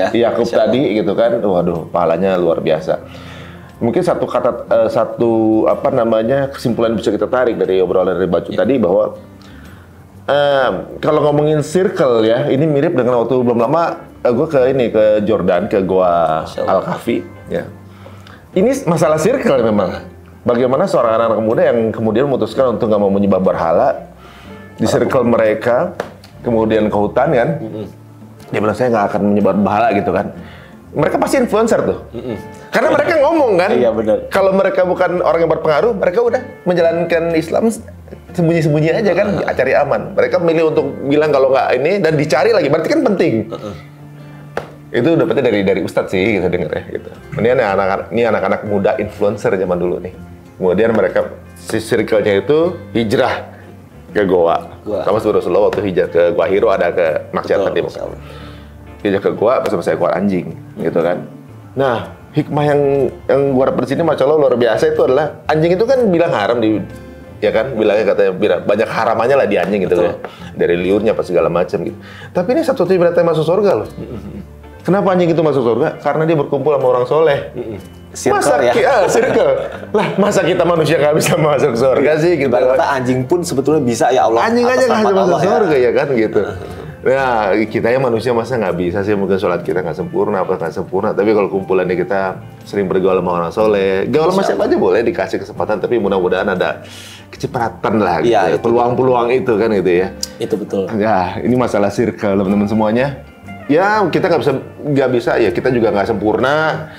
tadi gitu kan. Waduh, pahalanya luar biasa. Mungkin satu apa namanya, kesimpulan bisa kita tarik dari obrolan dari Bacun tadi bahwa kalau ngomongin circle ya, ini mirip dengan waktu belum lama gue ke Jordan, ke Gua Al-Kahfi ya. Ini masalah circle memang. Bagaimana seorang anak muda yang kemudian memutuskan untuk nggak mau menyembah berhala di circle mereka, kemudian ke hutan kan. Dia bilang saya nggak akan menyembah berhala gitu kan. Mereka pasti influencer tuh. Karena mereka ngomong kan. Iya benar. Kalau mereka bukan orang yang berpengaruh, mereka udah menjalankan Islam sembunyi-sembunyi aja kan, cari aman. Mereka milih untuk bilang kalau nggak ini dan dicari lagi, berarti kan penting. Itu dapetnya dari Ustadz sih, kita denger ya gitu. Ini anak-anak muda influencer zaman dulu nih. Kemudian mereka si circle-nya itu hijrah ke Goa. Sama seperti Rasulullah waktu hijrah ke Gua Hiro, ada ke Maksiat tadi. Hijrah ke Goa bersama saya ekor anjing, gitu kan. Nah, hikmah yang gua dapat di sini, masya Allah luar biasa, itu adalah anjing itu kan bilang haram ya kan, bilangnya katanya banyak haramannya lah di anjing gitu ya. Dari liurnya apa segala macam gitu. Tapi ini satu-satunya binatang masuk surga loh. Kenapa anjing itu masuk surga? Karena dia berkumpul sama orang soleh. Circle. Masa kita manusia nggak bisa masuk surga sih? Gitu. Kata anjing pun sebetulnya bisa ya Allah. Anjing aja nggak bisa masuk surga ya kan gitu. Nah, kita ya manusia masa nggak bisa sih, mungkin sholat kita nggak sempurna, tapi kalau kumpulannya kita sering bergaul sama orang soleh, gaul sama siapa aja boleh dikasih kesempatan, tapi mudah-mudahan ada kecepatan lah gitu, ya, peluang-peluang itu kan gitu ya. Itu betul. Nah, ini masalah circle teman-teman semuanya. Ya, kita nggak bisa ya, kita juga nggak sempurna.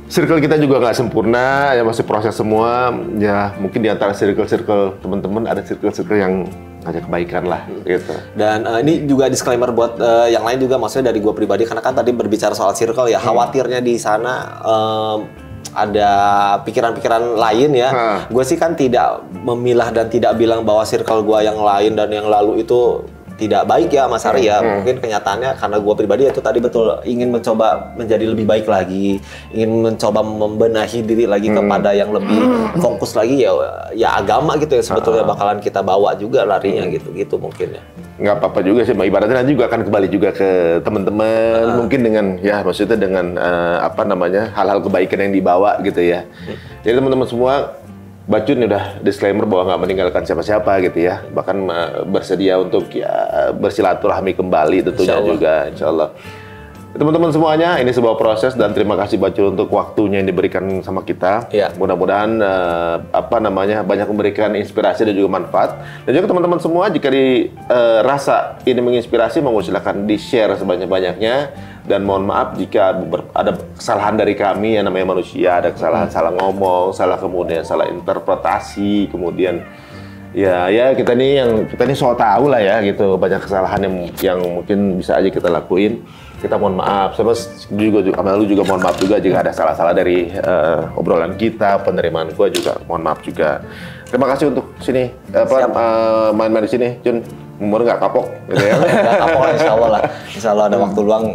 Circle kita juga nggak sempurna, ya masih proses semua. Ya, mungkin di antara circle teman-teman ada circle yang ada kebaikan lah gitu. Dan ini juga disclaimer buat yang lain juga, maksudnya dari gue pribadi, karena kan tadi berbicara soal circle ya, khawatirnya di sana ada pikiran-pikiran lain ya. Gue sih kan tidak memilah dan tidak bilang bahwa circle gue yang lain dan yang lalu itu tidak baik ya Mas Ari ya. Mungkin kenyataannya karena gue pribadi itu tadi betul ingin mencoba menjadi lebih baik lagi, ingin mencoba membenahi diri lagi kepada yang lebih fokus lagi ya agama gitu ya, sebetulnya bakalan kita bawa juga larinya gitu mungkin ya. Nggak apa-apa juga sih, ibaratnya nanti juga akan kembali juga ke teman-teman, mungkin dengan ya maksudnya dengan apa namanya, hal-hal kebaikan yang dibawa gitu ya. Jadi teman-teman semua, Bacun udah disclaimer bahwa nggak meninggalkan siapa-siapa gitu ya, bahkan bersedia untuk ya bersilaturahmi kembali tentunya juga, insya Allah. Teman-teman semuanya, ini sebuah proses dan terima kasih Bacun untuk waktunya yang diberikan sama kita. Ya. Mudah-mudahan apa namanya, banyak memberikan inspirasi dan juga manfaat. Dan juga teman-teman semua, jika dirasa ini menginspirasi, silakan di-share sebanyak-banyaknya. Dan mohon maaf jika ada kesalahan dari kami, yang namanya manusia, ada kesalahan salah ngomong, kemudian salah interpretasi, kemudian ya kita nih soal tahu lah ya gitu, banyak kesalahan yang mungkin bisa aja kita lakuin. Kita mohon maaf, sama lu juga mohon maaf juga jika ada salah-salah dari obrolan kita, penerimaan gua juga mohon maaf juga. Terima kasih untuk sini main-main di sini, Jun. Umur nggak kapok gitu ya. Nggak kapok, insya Allah ada waktu luang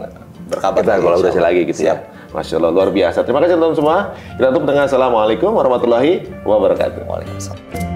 berkabar kita kolaborasi lagi gitu ya. Masya Allah, luar biasa. Terima kasih teman-teman semua. Kita tutup dengan assalamualaikum warahmatullahi wabarakatuh. Waalaikumsalam.